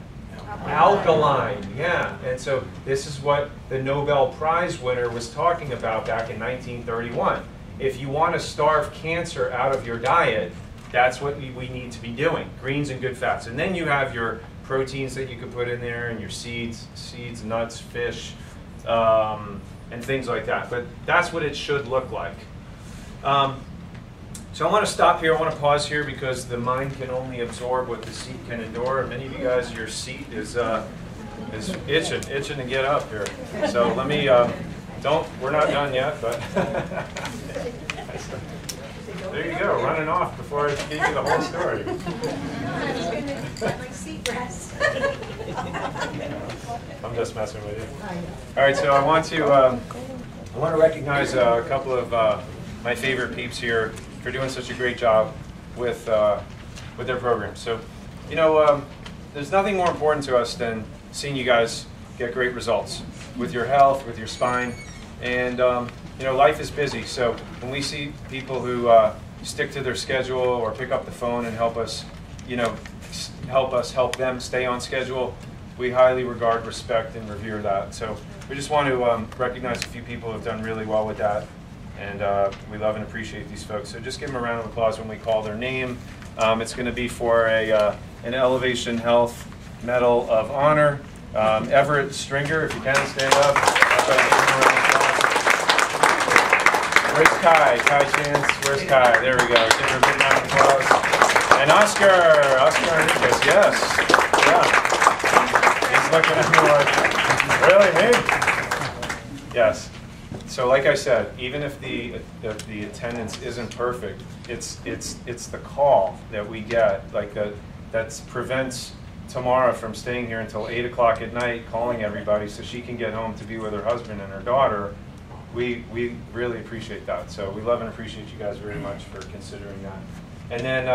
Alkaline, yeah. And so this is what the Nobel Prize winner was talking about back in 1931. If you want to starve cancer out of your diet, that's what we need to be doing, greens and good fats. And then you have your proteins that you can put in there, and your seeds, nuts, fish, and things like that. But that's what it should look like. So I want to stop here. I want to pause here because the mind can only absorb what the seat can endure. And many of you guys, your seat is itching to get up here. So let me, we're not done yet, but there you go, running off before I gave you the whole story. I'm just messing with you. All right, so I want to recognize a couple of my favorite peeps here for doing such a great job with their program. So, you know, there's nothing more important to us than seeing you guys get great results with your health, with your spine, and you know, life is busy. So when we see people who stick to their schedule or pick up the phone and help us, you know, help them stay on schedule, we highly regard, respect, and revere that. So we just want to recognize a few people who have done really well with that, and we love and appreciate these folks. So just give them a round of applause when we call their name. It's going to be for an Elevation Health Medal of Honor. Everett Stringer, if you can, stand up. Where's Kai? Kai Chance, where's Kai? There we go. Give her a big round of applause. And Oscar Enriquez, yes. Yeah. He's looking at me like, really, me? Yes. So like I said, even if the attendance isn't perfect, it's the call that we get, like that prevents Tamara from staying here until 8 o'clock at night, calling everybody so she can get home to be with her husband and her daughter. We really appreciate that. So we love and appreciate you guys very much for considering that. And then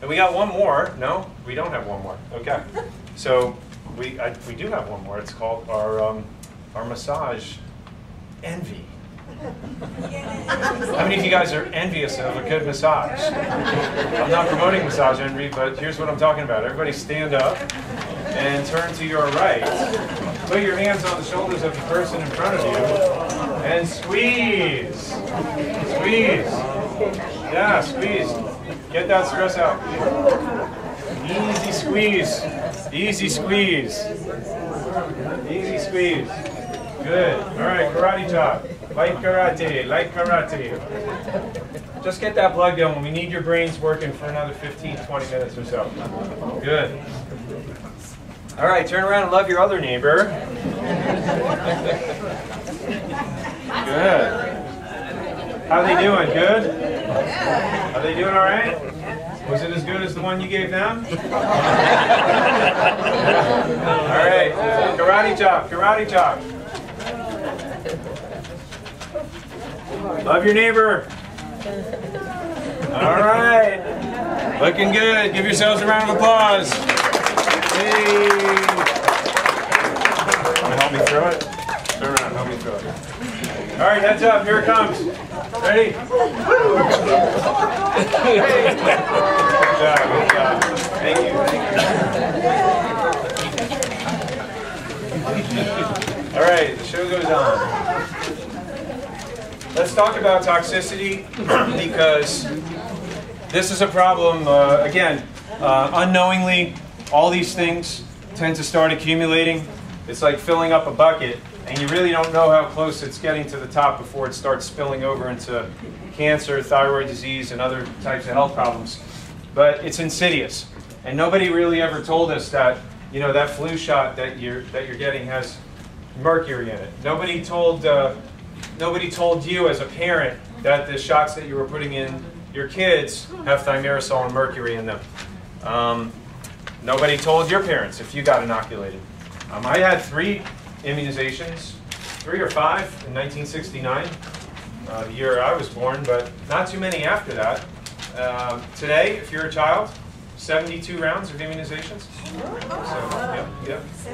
and we got one more. No, we don't have one more. Okay. So we do have one more. It's called our massage envy. How many of you guys are envious of a good massage? I'm not promoting massage envy, but here's what I'm talking about. Everybody stand up and turn to your right. Put your hands on the shoulders of the person in front of you and squeeze. Squeeze. Yeah, squeeze. Get that stress out. Easy squeeze. Easy squeeze. Easy squeeze. Good. All right, karate chop. Light karate, light karate. Just get that blood going. We need your brains working for another 15, 20 minutes or so. Good. All right, turn around and love your other neighbor. Good. How they doing? Good? Are they doing all right? Was it as good as the one you gave them? All right, karate chop, karate chop. Love your neighbor. All right. Looking good. Give yourselves a round of applause. Hey. Want to help me throw it? Turn around, help me throw it. All right, heads up. Here it comes. Ready? Hey. Good job, good job. Thank you, thank you. All right, the show goes on. Let's talk about toxicity because this is a problem, again, unknowingly, all these things tend to start accumulating. It's like filling up a bucket, and you really don't know how close it's getting to the top before it starts spilling over into cancer, thyroid disease, and other types of health problems. But it's insidious, and nobody really ever told us that, you know, that flu shot that you're getting has mercury in it. Nobody told you as a parent that the shots that you were putting in your kids have thimerosal and mercury in them. Nobody told your parents if you got inoculated. I had 3 immunizations, 3 or 5 in 1969, the year I was born, but not too many after that. Today, if you're a child, 72 rounds of immunizations.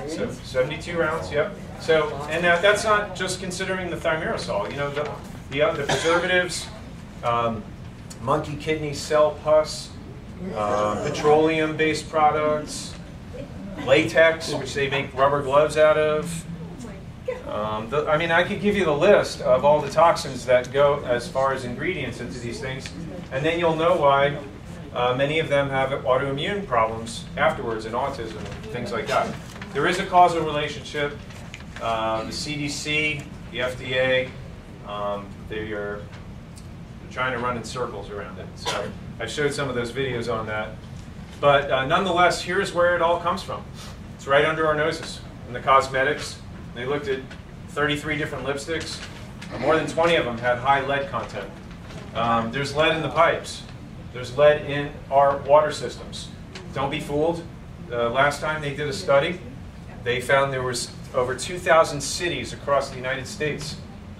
So 72 rounds, yep. So, and that's not just considering the thimerosal. You know, the preservatives, monkey kidney cell pus, petroleum-based products, latex, which they make rubber gloves out of. I mean, I could give you the list of all the toxins that go as far as ingredients into these things, and then you'll know why many of them have autoimmune problems afterwards, and autism and things like that. There is a causal relationship. The CDC, the FDA, they're trying to run in circles around it. So I showed some of those videos on that. But nonetheless, here's where it all comes from. It's right under our noses in the cosmetics. They looked at 33 different lipsticks. More than 20 of them had high lead content. There's lead in the pipes. There's lead in our water systems. Don't be fooled. Last time they did a study, they found there was over 2,000 cities across the United States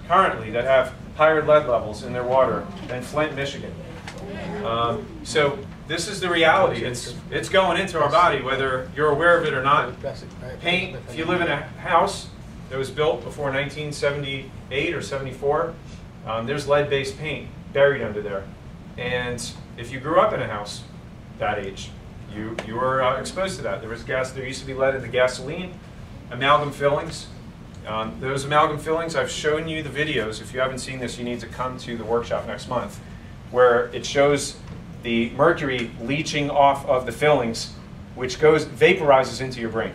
currently that have higher lead levels in their water than Flint, Michigan. So this is the reality. It's going into our body, whether you're aware of it or not. Paint, if you live in a house that was built before 1978 or 74, there's lead-based paint buried under there. And if you grew up in a house that age, you were exposed to that. There used to be lead in the gasoline. Amalgam fillings. Those amalgam fillings, I've shown you the videos. If you haven't seen this, you need to come to the workshop next month, where it shows the mercury leaching off of the fillings, which vaporizes into your brain.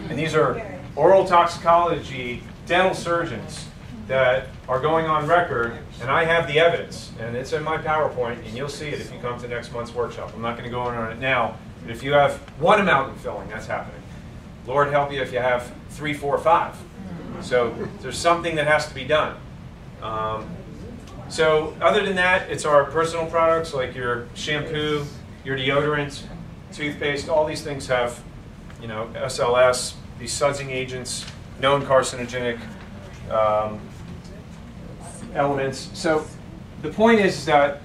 And these are oral toxicology dental surgeons that are going on record, and I have the evidence, and it's in my PowerPoint, and you'll see it if you come to next month's workshop. I'm not going to go on it now, but if you have 1 amalgam filling, that's happening. Lord help you if you have 3, 4, 5. So there's something that has to be done. So other than that, it's our personal products like your shampoo, your deodorant, toothpaste. All these things have, you know, SLS, these sudsing agents, known carcinogenic elements. So the point is that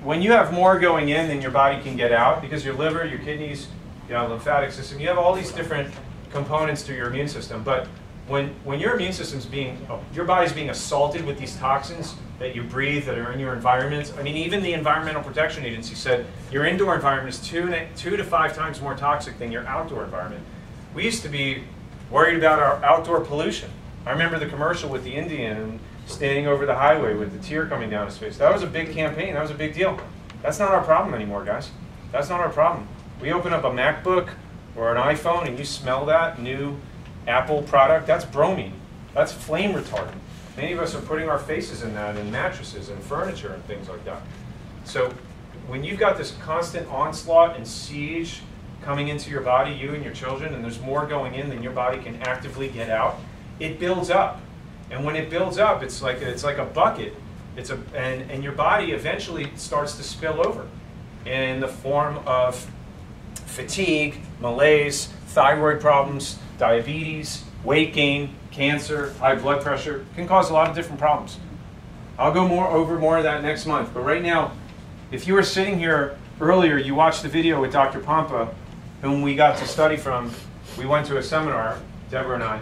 when you have more going in than your body can get out, because your liver, your kidneys, your lymphatic system, you have all these different components to your immune system. But when your immune system's your body's being assaulted with these toxins that you breathe, that are in your environment. I mean, even the Environmental Protection Agency said your indoor environment is 2 to 5 times more toxic than your outdoor environment. We used to be worried about our outdoor pollution. I remember the commercial with the Indian standing over the highway with the tear coming down his face. That was a big campaign. That was a big deal. That's not our problem anymore, guys. That's not our problem. We open up a MacBook or an iPhone and you smell that new Apple product, that's bromine. That's flame retardant. Many of us are putting our faces in that, in mattresses and furniture and things like that. So when you've got this constant onslaught and siege coming into your body, you and your children, and there's more going in than your body can actively get out, it builds up. And when it builds up, it's like a bucket. And your body eventually starts to spill over in the form of fatigue, malaise, thyroid problems, diabetes, weight gain, cancer, high blood pressure. It can cause a lot of different problems. I'll go over more of that next month. But right now, if you were sitting here earlier, you watched the video with Dr. Pompa, whom we got to study from. We went to a seminar, Deborah and I,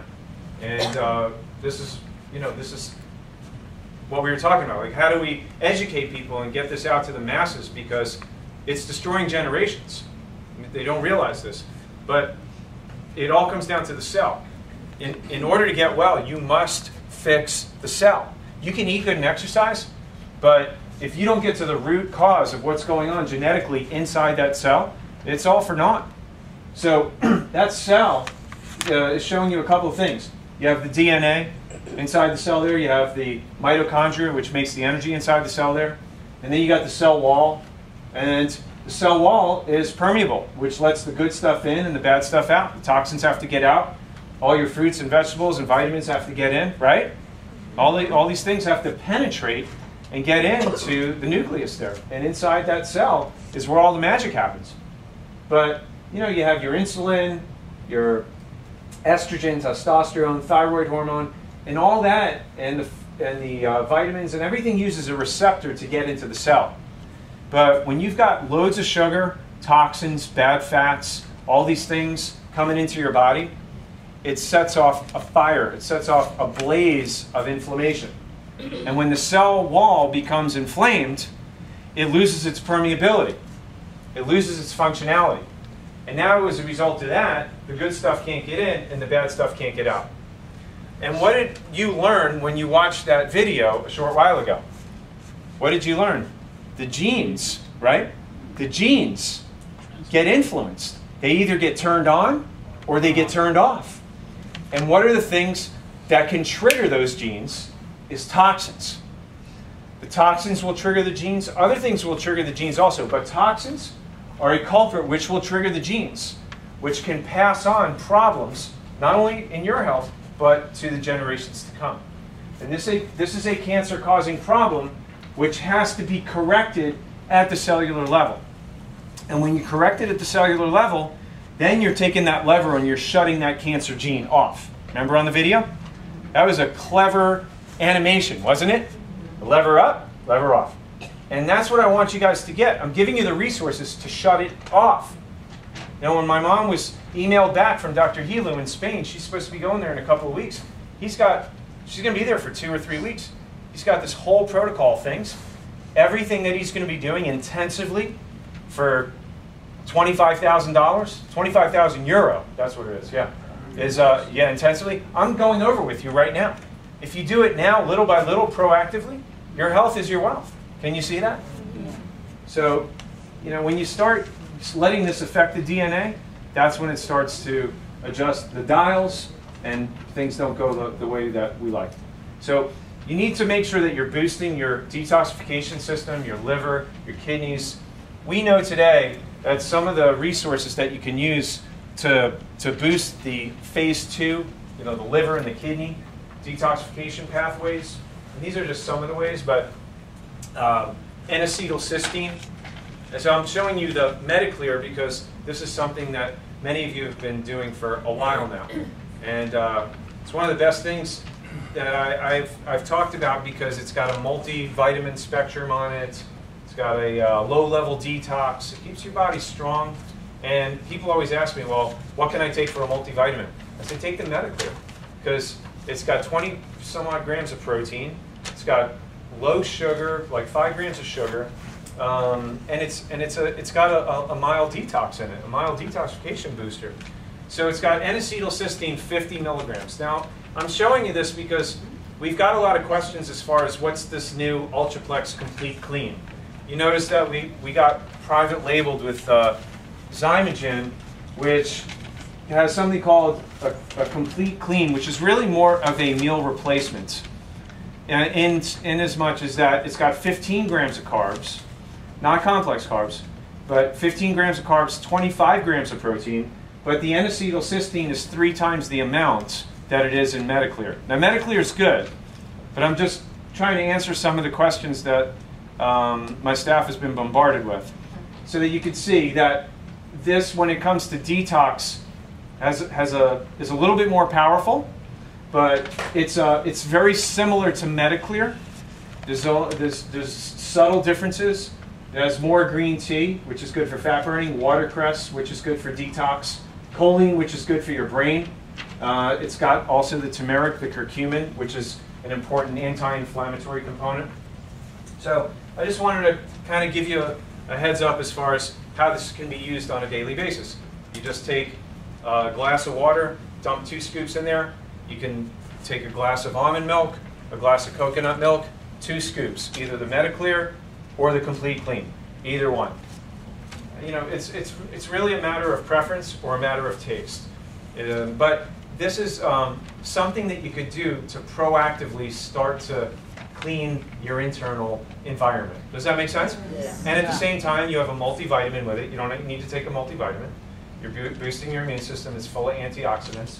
and this is what we were talking about. Like, how do we educate people and get this out to the masses, because it's destroying generations. They don't realize this, but it all comes down to the cell. In order to get well, you must fix the cell. You can eat good and exercise, but if you don't get to the root cause of what's going on genetically inside that cell, it's all for naught. So that cell is showing you a couple of things. You have the DNA inside the cell there. You have the mitochondria, which makes the energy inside the cell there. And then you got the cell wall. And the cell wall is permeable, which lets the good stuff in and the bad stuff out. The toxins have to get out. All your fruits and vegetables and vitamins have to get in, right? All these things have to penetrate and get into the nucleus there. And inside that cell is where all the magic happens. But, you know, you have your insulin, your estrogen, testosterone, thyroid hormone, and all that, and the vitamins and everything uses a receptor to get into the cell. But when you've got loads of sugar, toxins, bad fats, all these things coming into your body, it sets off a fire. It sets off a blaze of inflammation. And when the cell wall becomes inflamed, it loses its permeability. It loses its functionality. And now as a result of that, the good stuff can't get in and the bad stuff can't get out. And what did you learn when you watched that video a short while ago? What did you learn? The genes, right? The genes get influenced. They either get turned on or they get turned off. And what are the things that can trigger those genes is toxins. The toxins will trigger the genes. Other things will trigger the genes also, but toxins are a culprit which will trigger the genes, which can pass on problems, not only in your health, but to the generations to come. And this is a cancer-causing problem which has to be corrected at the cellular level. And when you correct it at the cellular level, then you're taking that lever and you're shutting that cancer gene off. Remember on the video? That was a clever animation, wasn't it? Lever up, lever off. And that's what I want you guys to get. I'm giving you the resources to shut it off. Now, when my mom was emailed back from Dr. Helu in Spain, she's supposed to be going there in a couple of weeks. She's going to be there for 2 or 3 weeks. He's got this whole protocol of things. Everything that he's going to be doing intensively for $25,000, 25,000 euro, that's what it is, yeah. Intensively. I'm going over with you right now. If you do it now, little by little, proactively, your health is your wealth. Can you see that? Yeah. So, you know, when you start letting this affect the DNA, that's when it starts to adjust the dials and things don't go the way that we like. So you need to make sure that you're boosting your detoxification system, your liver, your kidneys. We know today that some of the resources that you can use to boost the phase 2, you know, the liver and the kidney detoxification pathways. And these are just some of the ways, but N-acetylcysteine. And so I'm showing you the Mediclear because this is something that many of you have been doing for a while now. And it's one of the best things that I've talked about because it's got a multivitamin spectrum on it. It's got a low-level detox. It keeps your body strong. And people always ask me, well, what can I take for a multivitamin? I say, take the Mediclear because it's got 20 some odd grams of protein. It's got low sugar, like 5 grams of sugar, and it's got a mild detox in it, a mild detoxification booster. So it's got N-acetylcysteine 50 milligrams. Now, I'm showing you this because we've got a lot of questions as far as what's this new Ultraplex Complete Clean. You notice that we got private labeled with Zymogen, which has something called a complete clean, which is really more of a meal replacement. In as much as that it's got 15 grams of carbs, not complex carbs, but 15 grams of carbs, 25 grams of protein, but the N-acetylcysteine is 3 times the amount that it is in Mediclear. Now Mediclear is good, but I'm just trying to answer some of the questions that my staff has been bombarded with, so that you can see that this, when it comes to detox, is a little bit more powerful, but it's very similar to Mediclear. There's subtle differences. It has more green tea, which is good for fat burning, watercress, which is good for detox, choline, which is good for your brain. It's got also the turmeric, the curcumin, which is an important anti-inflammatory component. So I just wanted to kind of give you a heads up as far as how this can be used on a daily basis. You just take a glass of water, dump 2 scoops in there. You can take a glass of almond milk, a glass of coconut milk, 2 scoops, either the Mediclear or the Complete Clean, either one. You know, it's really a matter of preference or a matter of taste. But this is something that you could do to proactively start to clean your internal environment. Does that make sense? Yeah. And at the same time, you have a multivitamin with it. You don't need to take a multivitamin. You're boosting your immune system. It's full of antioxidants.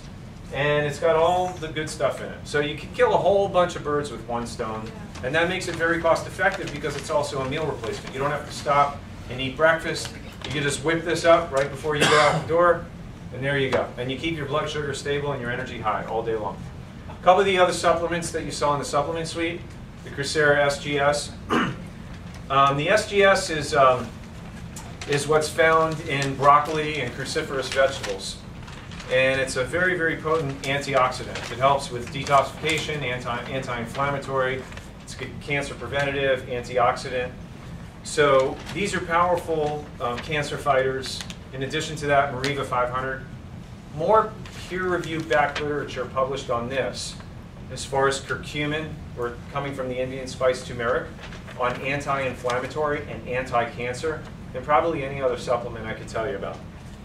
And it's got all the good stuff in it. So you can kill a whole bunch of birds with one stone. And that makes it very cost effective because it's also a meal replacement. You don't have to stop and eat breakfast. You can just whip this up right before you get out the door, and there you go. And you keep your blood sugar stable and your energy high all day long. A couple of the other supplements that you saw in the supplement suite, the Coursera SGS. The SGS is what's found in broccoli and cruciferous vegetables. And it's a very, very potent antioxidant. It helps with detoxification, anti-inflammatory. It's cancer preventative, antioxidant. So these are powerful cancer fighters. In addition to that, Mariva 500. More peer-reviewed back literature published on this, as far as curcumin, or coming from the Indian spice turmeric, on anti-inflammatory and anti-cancer, than probably any other supplement I could tell you about.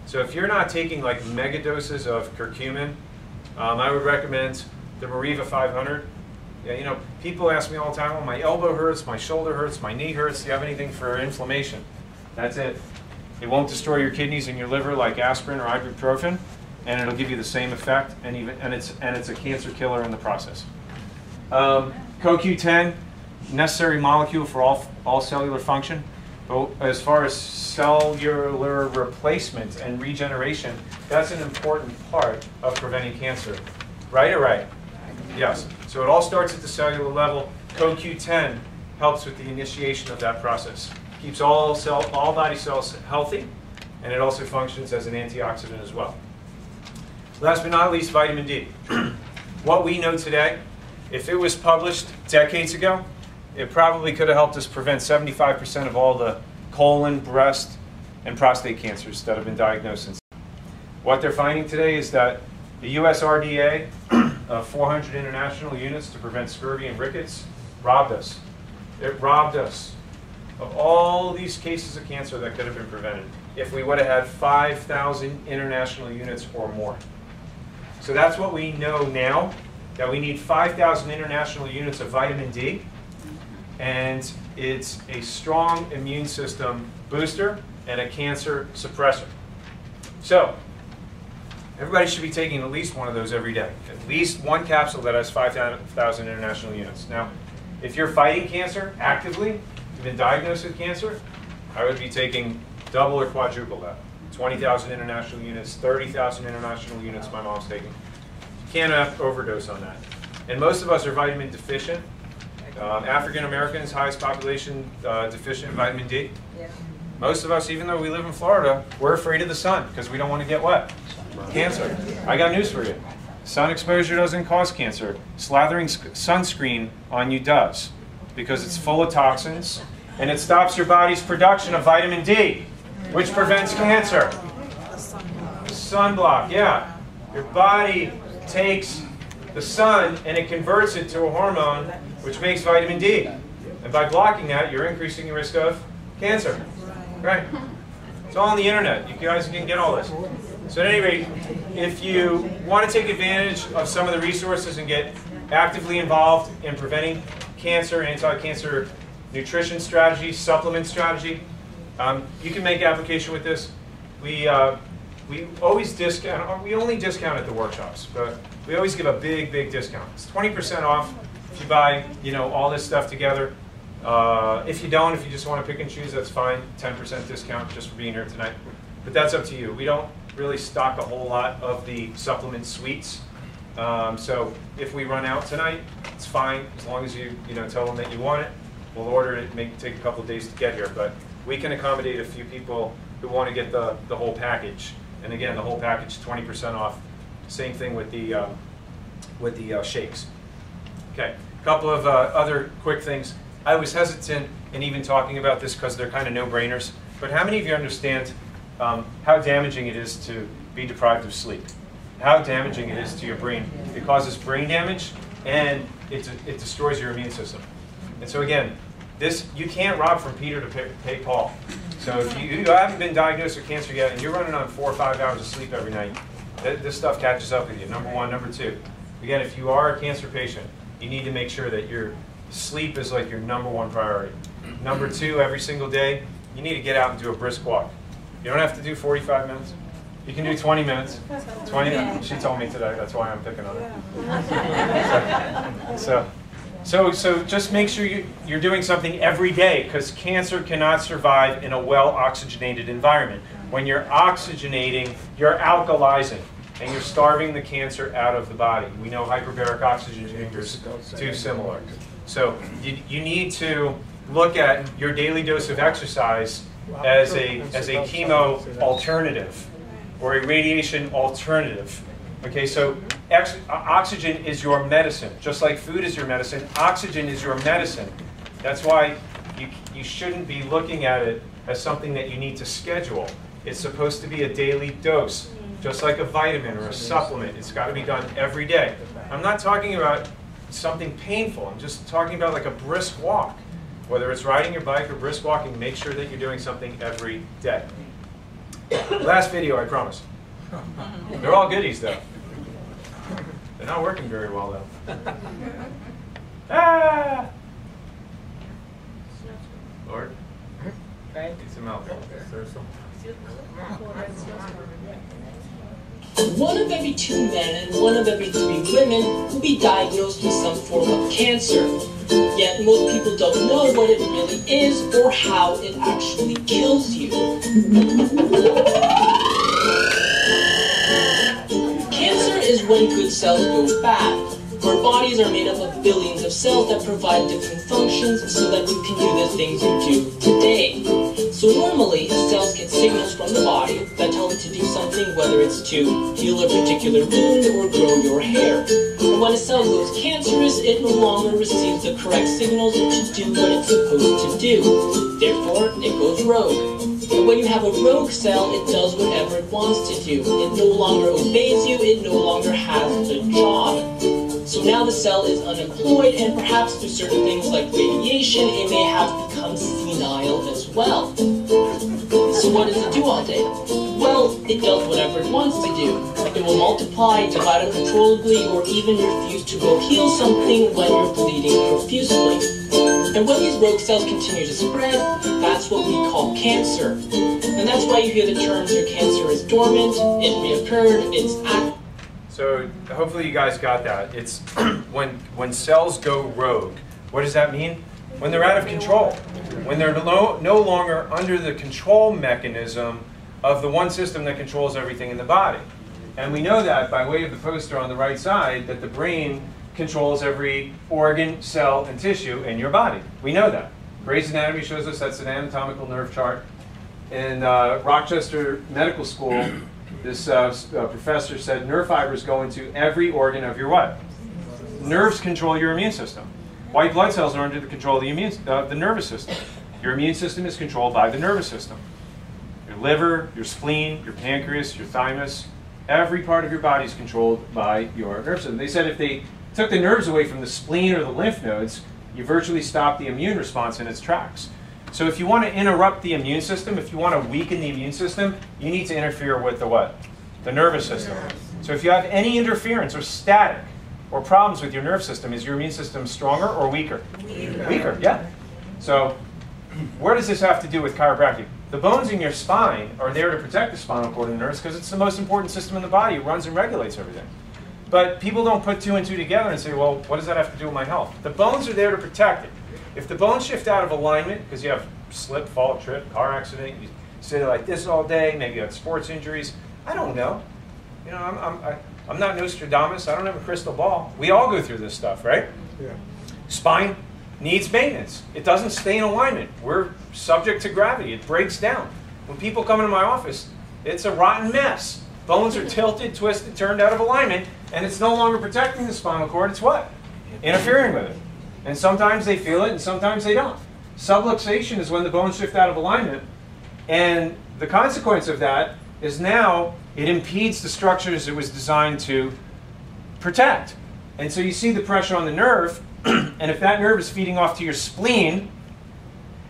So if you're not taking like mega doses of curcumin, I would recommend the Mariva 500. Yeah, you know, people ask me all the time, oh, my elbow hurts, my shoulder hurts, my knee hurts. Do you have anything for inflammation? That's it. It won't destroy your kidneys and your liver like aspirin or ibuprofen, and it'll give you the same effect, and it's a cancer killer in the process. CoQ10, necessary molecule for all cellular function. But as far as cellular replacement and regeneration, that's an important part of preventing cancer. Right or right? Yes. So it all starts at the cellular level. CoQ10 helps with the initiation of that process. Keeps all body cells healthy, and it also functions as an antioxidant as well. Last but not least, vitamin D. What we know today, if it was published decades ago, it probably could have helped us prevent 75% of all the colon, breast, and prostate cancers that have been diagnosed since. What they're finding today is that the US RDA of 400 international units to prevent scurvy and rickets robbed us. It robbed us of all these cases of cancer that could have been prevented if we would have had 5,000 international units or more. So that's what we know now, that we need 5,000 international units of vitamin D, and it's a strong immune system booster and a cancer suppressor. So everybody should be taking at least one of those every day. At least one capsule that has 5,000 international units. Now, if you're fighting cancer actively, you've been diagnosed with cancer, I would be taking double or quadruple that. 20,000 international units, 30,000 international units my mom's taking. You can't overdose on that. And most of us are vitamin deficient. African Americans, highest population deficient in vitamin D. Yeah. Most of us, even though we live in Florida, we're afraid of the sun because we don't want to get wet. Cancer. I got news for you. Sun exposure doesn't cause cancer. Slathering sunscreen on you does, because it's full of toxins and it stops your body's production of vitamin D, which prevents cancer. Sunblock, yeah. Your body takes the sun and it converts it to a hormone which makes vitamin D. And by blocking that, you're increasing your risk of cancer. Right? It's all on the internet. You guys can get all this. So at any rate, if you want to take advantage of some of the resources and get actively involved in preventing cancer, anti-cancer nutrition strategy, supplement strategy, you can make application with this. We always discount, we only discount at the workshops, but we always give a big, big discount. It's 20% off if you buy, all this stuff together. If you don't, if you just want to pick and choose, that's fine. 10% discount just for being here tonight. But that's up to you. We don't really stock a whole lot of the supplement suites. So if we run out tonight, it's fine. As long as you tell them that you want it, we'll order it. It may take a couple of days to get here. But we can accommodate a few people who want to get the whole package. And again, the whole package, 20% off. Same thing with the shakes. Okay, a couple of other quick things. I was hesitant in even talking about this because they're kind of no-brainers. But how many of you understand how damaging it is to be deprived of sleep? How damaging it is to your brain? It causes brain damage, and it destroys your immune system. And so again, you can't rob from Peter to pay Paul. So if you haven't been diagnosed with cancer yet, and you're running on 4 or 5 hours of sleep every night, this stuff catches up with you, number one. Number two, again, if you are a cancer patient, you need to make sure that your sleep is like your number one priority. Number two, every single day, you need to get out and do a brisk walk. You don't have to do 45 minutes. You can do 20 minutes. 20. She told me today. That's why I'm picking on her. So just make sure you're doing something every day, because cancer cannot survive in a well-oxygenated environment. When you're oxygenating, you're alkalizing, and you're starving the cancer out of the body. We know hyperbaric oxygen chambers too similar. So you need to look at your daily dose of exercise as a chemo alternative or a radiation alternative. Okay, so oxygen is your medicine. Just like food is your medicine, oxygen is your medicine. That's why you shouldn't be looking at it as something that you need to schedule. It's supposed to be a daily dose, just like a vitamin or a supplement. It's got to be done every day. I'm not talking about something painful. I'm just talking about like a brisk walk. Whether it's riding your bike or brisk walking, make sure that you're doing something every day. Last video, I promise. They're all goodies, though. They're not working very well, though. Ah! Lord, need some help. One of every 2 men and 1 of every 3 women will be diagnosed with some form of cancer. Yet most people don't know what it really is or how it actually kills you. Cancer is when good cells go bad. Our bodies are made up of billions of cells that provide different functions so that you can do the things you do today. So normally, cells get signals from the body that tell it to do something, whether it's to heal a particular wound or grow your hair. And when a cell goes cancerous, it no longer receives the correct signals to do what it's supposed to do. Therefore, it goes rogue. And when you have a rogue cell, it does whatever it wants to do. It no longer obeys you, it no longer has a job. So now the cell is unemployed, and perhaps through certain things like radiation, it may have become senile as well. So what does it do all day? Well, it does whatever it wants to do. It will multiply, divide uncontrollably, or even refuse to go heal something when you're bleeding profusely. And when these rogue cells continue to spread, that's what we call cancer. And that's why you hear the terms, your cancer is dormant, it reoccurred, it's active. So hopefully you guys got that. It's when cells go rogue. What does that mean? When they're out of control. When they're no longer under the control mechanism of the one system that controls everything in the body. And we know that by way of the poster on the right side, that the brain controls every organ, cell, and tissue in your body. We know that. Gray's Anatomy shows us that's an anatomical nerve chart. In Rochester Medical School, this professor said nerve fibers go into every organ of your what? Nerves control your immune system. White blood cells are under the control of the nervous system. Your immune system is controlled by the nervous system. Your liver, your spleen, your pancreas, your thymus, every part of your body is controlled by your nervous system. They said if they took the nerves away from the spleen or the lymph nodes, you virtually stop the immune response in its tracks. So if you want to interrupt the immune system, if you want to weaken the immune system, you need to interfere with the what? The nervous system. So if you have any interference or static or problems with your nerve system, is your immune system stronger or weaker? Weaker, yeah. So where does this have to do with chiropractic? The bones in your spine are there to protect the spinal cord and nerves because it's the most important system in the body. It runs and regulates everything. But people don't put two and two together and say, well, what does that have to do with my health? The bones are there to protect it. If the bones shift out of alignment, because you have slip, fall, trip, car accident, you sit like this all day, maybe you have sports injuries, I don't know. You know, I'm not Nostradamus. I don't have a crystal ball. We all go through this stuff, right? Yeah. Spine needs maintenance. It doesn't stay in alignment. We're subject to gravity. It breaks down. When people come into my office, it's a rotten mess. Bones are tilted, twisted, turned out of alignment, and it's no longer protecting the spinal cord. It's what? Interfering with it. And sometimes they feel it, and sometimes they don't. Subluxation is when the bones shift out of alignment, and the consequence of that is now it impedes the structures it was designed to protect. And so you see the pressure on the nerve, and if that nerve is feeding off to your spleen,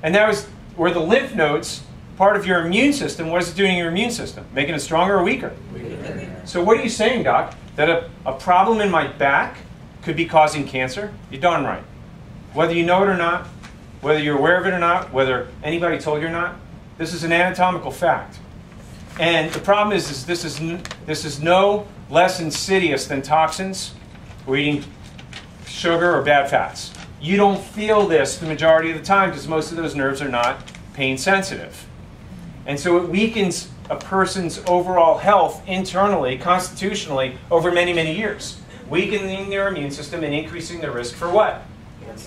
and that was where the lymph nodes, part of your immune system, what is it doing in your immune system? Making it stronger or weaker? So what are you saying, Doc? That a problem in my back could be causing cancer? You're darn right. Whether you know it or not, whether you're aware of it or not, whether anybody told you or not, this is an anatomical fact. And the problem is this is no less insidious than toxins or eating sugar or bad fats. You don't feel this the majority of the time because most of those nerves are not pain sensitive. And so it weakens a person's overall health internally, constitutionally, over many, many years, weakening their immune system and increasing their risk for what?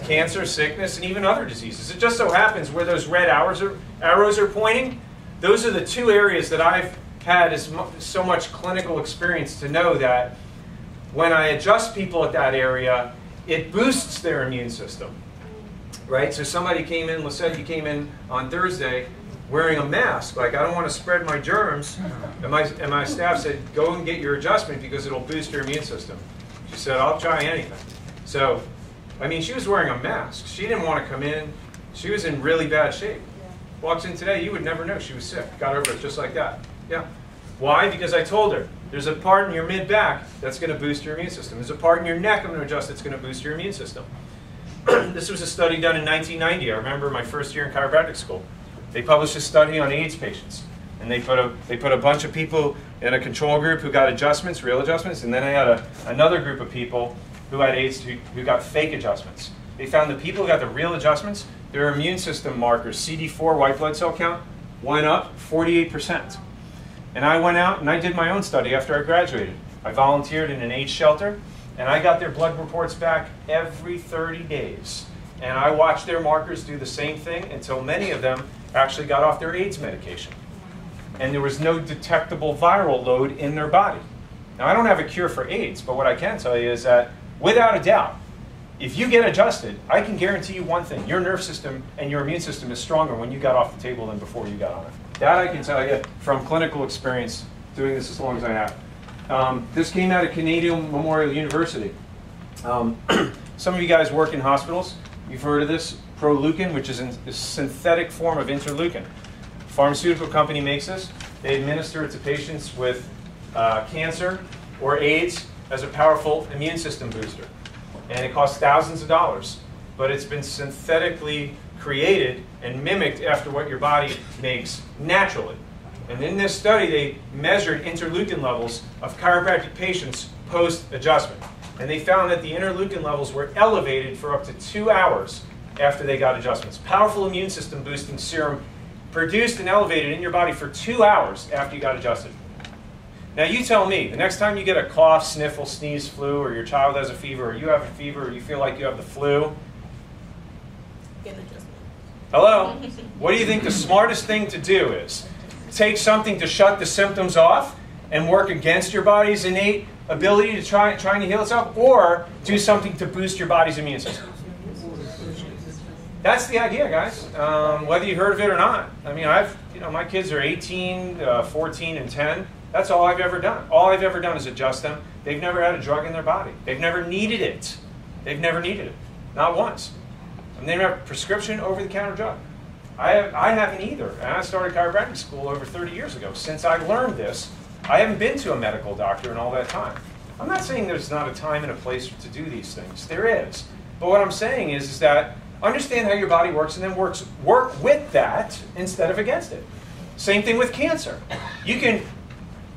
Cancer, sickness, and even other diseases. It just so happens where those red arrows are pointing, those are the two areas that I've had so much clinical experience to know that when I adjust people at that area, it boosts their immune system. Right? So somebody came in, let's say you came in on Thursday wearing a mask, like I don't want to spread my germs, and my staff said, go and get your adjustment because it'll boost your immune system. She said, I'll try anything. So, I mean, she was wearing a mask. She didn't want to come in. She was in really bad shape. Walks in today, you would never know she was sick. Got over it just like that. Yeah. Why? Because I told her, there's a part in your mid-back that's going to boost your immune system. There's a part in your neck I'm going to adjust that's going to boost your immune system. This was a study done in 1990. I remember my first year in chiropractic school. They published a study on AIDS patients. And they put a bunch of people in a control group who got adjustments, real adjustments, and then they had another group of people who had AIDS who got fake adjustments. They found the people who got the real adjustments, their immune system markers, CD4, white blood cell count, went up 48%. And I went out and I did my own study after I graduated. I volunteered in an AIDS shelter, and I got their blood reports back every 30 days. And I watched their markers do the same thing until many of them actually got off their AIDS medication. And there was no detectable viral load in their body. Now, I don't have a cure for AIDS, but what I can tell you is that, without a doubt, if you get adjusted, I can guarantee you one thing. Your nerve system and your immune system is stronger when you got off the table than before you got on it. That I can tell you from clinical experience doing this as long as I have. This came out of Canadian Memorial University. Some of you guys work in hospitals. You've heard of this, Proleukin, which is a synthetic form of interleukin. A pharmaceutical company makes this. They administer it to patients with cancer or AIDS as a powerful immune system booster. And it costs thousands of dollars. But it's been synthetically created and mimicked after what your body makes naturally. And in this study, they measured interleukin levels of chiropractic patients post-adjustment. And they found that the interleukin levels were elevated for up to 2 hours after they got adjustments. Powerful immune system boosting serum produced and elevated in your body for 2 hours after you got adjusted. Now you tell me, the next time you get a cough, sniffle, sneeze, flu, or your child has a fever, or you have a fever, or you feel like you have the flu, Get an adjustment. hello? What do you think the smartest thing to do is? Take something to shut the symptoms off and work against your body's innate ability to trying to heal itself, or do something to boost your body's immune system? That's the idea, guys. Whether you heard of it or not. I mean, my kids are 18, 14, and 10. That's all I've ever done. All I've ever done is adjust them. They've never had a drug in their body. They've never needed it. They've never needed it. Not once. And they never have a prescription over-the-counter drug. I haven't either. And I started chiropractic school over 30 years ago. Since I learned this, I haven't been to a medical doctor in all that time. I'm not saying there's not a time and a place to do these things. There is. But what I'm saying is that understand how your body works and then work with that instead of against it. Same thing with cancer. You can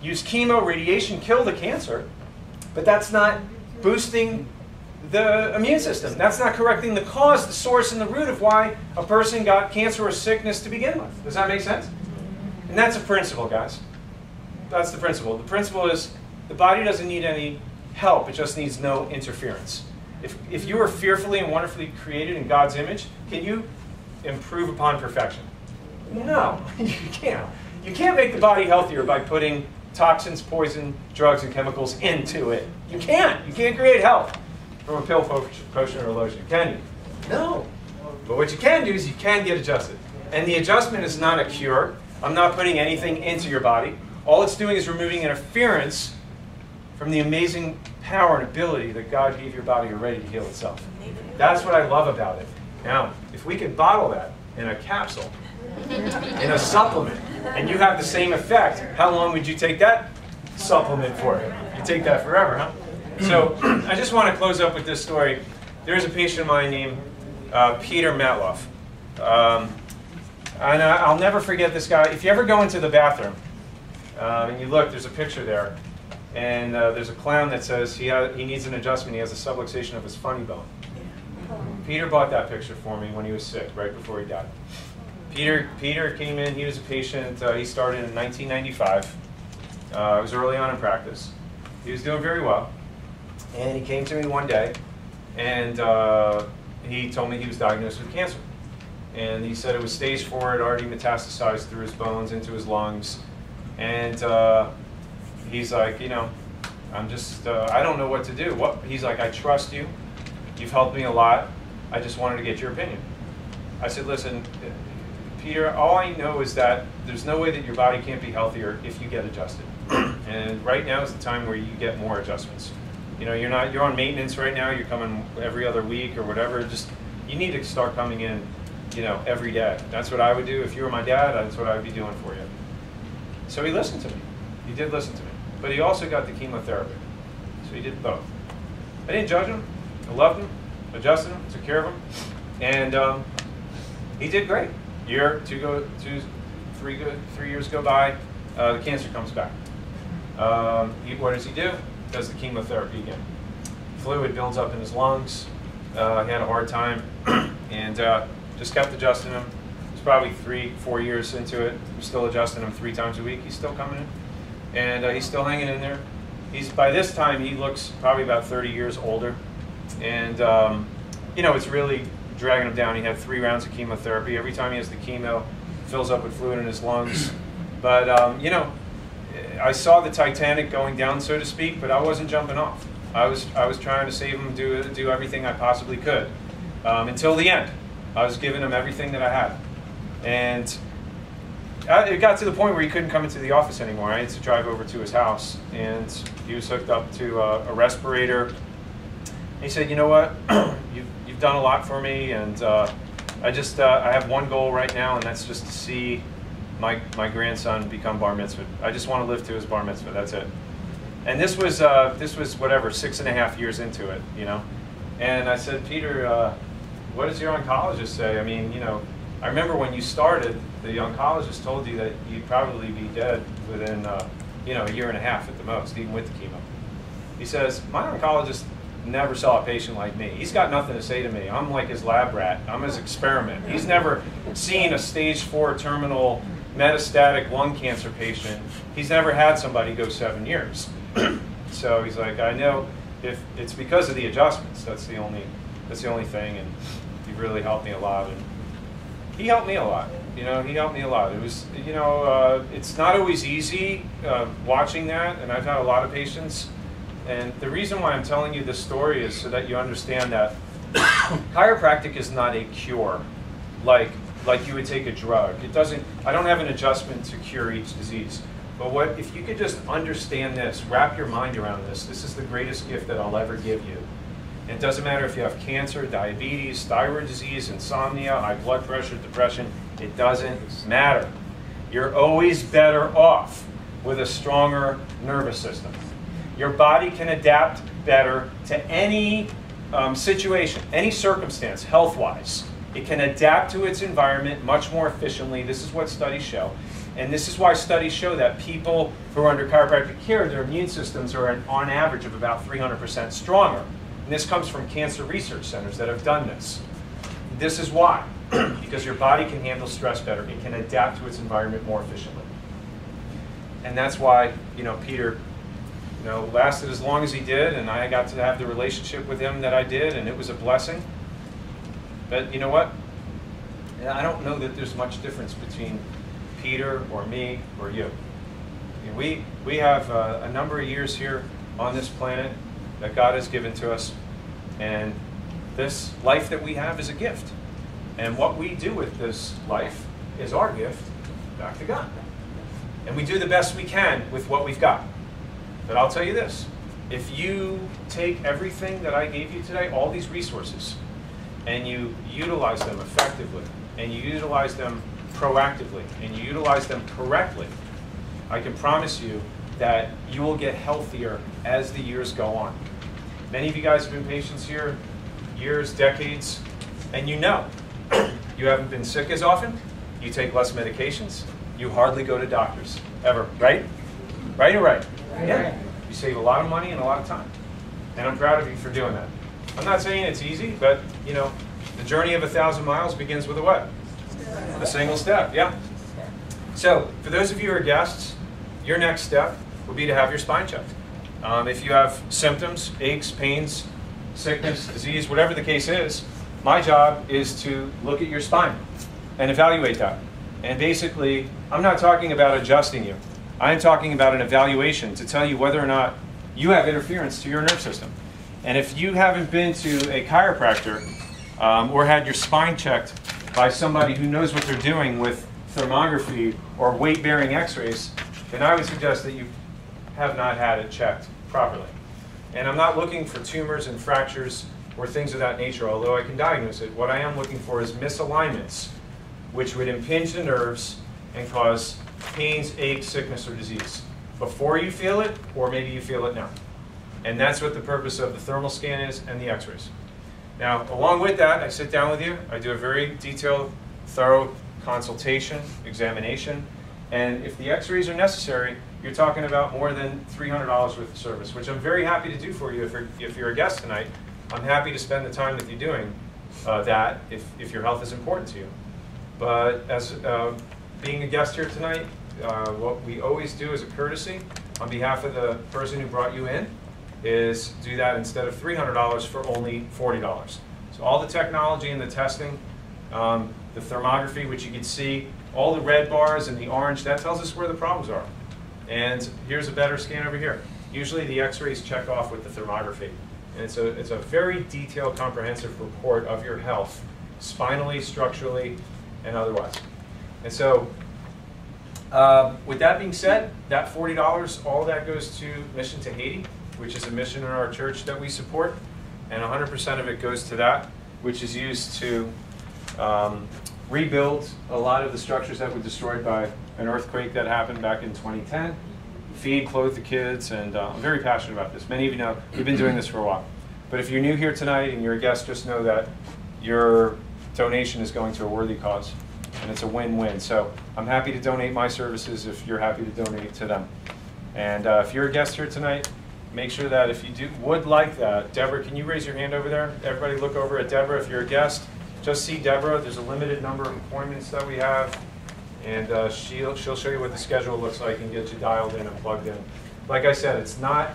use chemo, radiation, kill the cancer, but that's not boosting the immune system. That's not correcting the cause, the source, and the root of why a person got cancer or sickness to begin with. Does that make sense? And that's a principle, guys. That's the principle. The principle is the body doesn't need any help. It just needs no interference. If you are fearfully and wonderfully created in God's image, can you improve upon perfection? No, you can't. You can't make the body healthier by putting toxins, poison, drugs, and chemicals into it. You can't. You can't create health from a pill, potion, or lotion, can you? No. But what you can do is you can get adjusted. And the adjustment is not a cure. I'm not putting anything into your body. All it's doing is removing interference from the amazing power and ability that God gave your body already to heal itself. That's what I love about it. Now, if we could bottle that in a capsule, in a supplement, and you have the same effect, how long would you take that supplement for? You take that forever, huh? So I just want to close up with this story. There's a patient of mine named Peter Matloff. And I'll never forget this guy. If you ever go into the bathroom and you look, there's a picture there. And there's a clown that says he needs an adjustment. He has a subluxation of his funny bone. Peter bought that picture for me when he was sick, right before he died. Peter came in. He was a patient. He started in 1995. It was early on in practice. He was doing very well. And he came to me one day, and he told me he was diagnosed with cancer. And he said it was stage 4. It already metastasized through his bones into his lungs. And he's like, you know, I'm just, I don't know what to do. He's like, I trust you. You've helped me a lot. I just wanted to get your opinion. I said, listen, Peter, all I know is that there's no way that your body can't be healthier if you get adjusted. And right now is the time where you get more adjustments. You know, you're on maintenance right now. You're coming every other week or whatever. Just, you need to start coming in, you know, every day. That's what I would do. If you were my dad, that's what I would be doing for you. So he listened to me. He did listen to me. But he also got the chemotherapy. So he did both. I didn't judge him. I loved him, adjusted him, took care of him. And he did great. Year, 3 years go by, the cancer comes back. What does he do? Does the chemotherapy again. Fluid builds up in his lungs. He had a hard time, and just kept adjusting him. It was probably 3-4 years into it. We're still adjusting him 3 times a week. He's still coming in, and he's still hanging in there. By this time, he looks probably about 30 years older, and you know, it's really dragging him down. He had 3 rounds of chemotherapy. Every time he has the chemo, it fills up with fluid in his lungs. But you know, I saw the Titanic going down, so to speak, but I wasn't jumping off. I was trying to save him, do everything I possibly could until the end. I was giving him everything that I had, and it got to the point where he couldn't come into the office anymore. I had to drive over to his house, and he was hooked up to a respirator. He said, "You know what? You've done a lot for me, and I have one goal right now, and that's just to see my grandson become bar mitzvah. I just want to live to his bar mitzvah. That's it." And this was whatever 6.5 years into it, you know. And I said, "Peter, what does your oncologist say? I mean, you know, I remember when you started, the oncologist told you that you'd probably be dead within you know, 1.5 years at the most, even with the chemo." He says, "My oncologist never saw a patient like me. He's got nothing to say to me. I'm like his lab rat. I'm his experiment. He's never seen a stage 4 terminal metastatic lung cancer patient. He's never had somebody go 7 years." So he's like, "I know if it's because of the adjustments. That's the only thing, and he really helped me a lot." And he helped me a lot. You know, he helped me a lot. It was, you know, it's not always easy watching that, and I've had a lot of patients. And the reason why I'm telling you this story is so that you understand that chiropractic is not a cure, like you would take a drug. It doesn't. I don't have an adjustment to cure each disease. But if you could just understand this, wrap your mind around this. This is the greatest gift that I'll ever give you. It doesn't matter if you have cancer, diabetes, thyroid disease, insomnia, high blood pressure, depression, It doesn't matter. You're always better off with a stronger nervous system. Your body can adapt better to any situation, any circumstance, health-wise. It can adapt to its environment much more efficiently. This is what studies show. And this is why studies show that people who are under chiropractic care, their immune systems are on average of about 300% stronger. And this comes from cancer research centers that have done this. This is why. Because your body can handle stress better. It can adapt to its environment more efficiently. And that's why, Peter, lasted as long as he did, and I got to have the relationship with him that I did, and it was a blessing. But you know what? I don't know that there's much difference between Peter or me or you. We have a number of years here on this planet that God has given to us, and this life that we have is a gift. And what we do with this life is our gift back to God. And we do the best we can with what we've got. But I'll tell you this, if you take everything that I gave you today, all these resources, and you utilize them effectively, and you utilize them proactively, and you utilize them correctly, I can promise you that you will get healthier as the years go on. Many of you guys have been patients here years, decades, and you haven't been sick as often, you take less medications, you hardly go to doctors, ever, right? Right or right? Yeah. You save a lot of money and a lot of time. And I'm proud of you for doing that. I'm not saying it's easy, but the journey of 1,000 miles begins with a what? A single step, yeah. So, for those of you who are guests, your next step would be to have your spine checked. If you have symptoms, aches, pains, sickness, disease, whatever the case is, my job is to look at your spine and evaluate that. And basically, I'm not talking about adjusting you. I'm talking about an evaluation to tell you whether or not you have interference to your nerve system. And if you haven't been to a chiropractor or had your spine checked by somebody who knows what they're doing with thermography or weight-bearing x-rays, then I would suggest that you have not had it checked properly. And I'm not looking for tumors and fractures or things of that nature, although I can diagnose it. What I am looking for is misalignments, which would impinge the nerves and cause pains, aches, sickness, or disease before you feel it, or maybe you feel it now. And that's what the purpose of the thermal scan is and the x-rays. Now, along with that, I sit down with you, I do a very detailed, thorough consultation, examination, and if the x-rays are necessary, you're talking about more than $300 worth of service, which I'm very happy to do for you if you're a guest tonight. I'm happy to spend the time with you doing that if your health is important to you. But as being a guest here tonight, what we always do as a courtesy on behalf of the person who brought you in is do that instead of $300 for only $40. So all the technology and the testing, the thermography, which you can see, all the red bars and the orange, that tells us where the problems are. And here's a better scan over here. Usually the x-rays check off with the thermography. And it's a very detailed, comprehensive report of your health, spinally, structurally, and otherwise. And so, with that being said, that $40, all of that goes to Mission to Haiti, which is a mission in our church that we support, and 100% of it goes to that, which is used to rebuild a lot of the structures that were destroyed by an earthquake that happened back in 2010, feed, clothe the kids, and I'm very passionate about this. Many of you know we've been doing this for a while. But if you're new here tonight and you're a guest, just know that your donation is going to a worthy cause, and it's a win-win. So I'm happy to donate my services if you're happy to donate to them. And if you're a guest here tonight, make sure that if you would like that, Deborah, can you raise your hand over there? Everybody look over at Deborah. If you're a guest, just see Deborah. There's a limited number of appointments that we have, and she'll show you what the schedule looks like and get you dialed in and plugged in. Like I said, it's not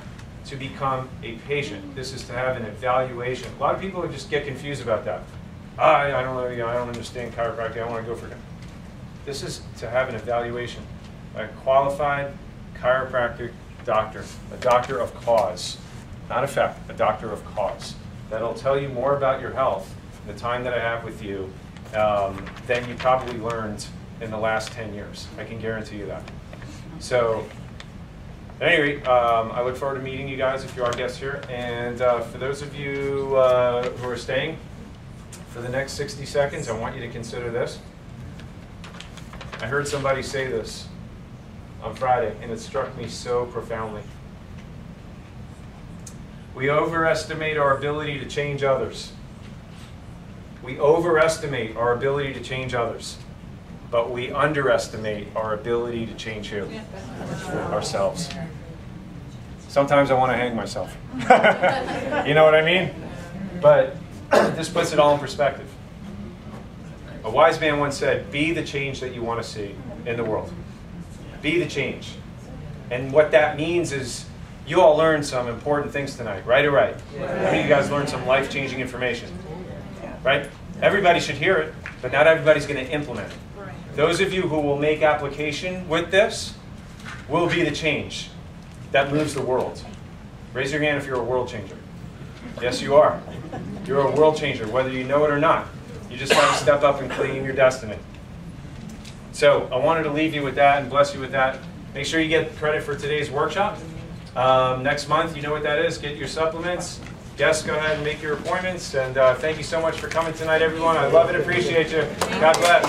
to become a patient. This is to have an evaluation. A lot of people just get confused about that. I don't know, I don't understand chiropractic. I want to go for it. This is to have an evaluation. A qualified chiropractic doctor, a doctor of cause, not effect, a doctor of cause. That'll tell you more about your health in the time that I have with you than you probably learned in the last 10 years. I can guarantee you that. So, at any rate, I look forward to meeting you guys if you are guests here. And for those of you who are staying, for the next 60 seconds, I want you to consider this. I heard somebody say this on Friday, and it struck me so profoundly. We overestimate our ability to change others. We overestimate our ability to change others, but we underestimate our ability to change who? Ourselves. Sometimes I want to hang myself. You know what I mean? But this puts it all in perspective. A wise man once said, be the change that you want to see in the world. Be the change. And what that means is you all learned some important things tonight, right or right? How many of you guys learned some life-changing information? Right? Everybody should hear it, but not everybody's going to implement it. Those of you who will make application with this will be the change that moves the world. Raise your hand if you're a world changer. Yes, you are. You're a world changer, whether you know it or not. You just have to step up and claim your destiny. So I wanted to leave you with that and bless you with that. Make sure you get credit for today's workshop. Next month, you know what that is. Get your supplements. Yes, go ahead and make your appointments. And thank you so much for coming tonight, everyone. I love and appreciate you. God bless.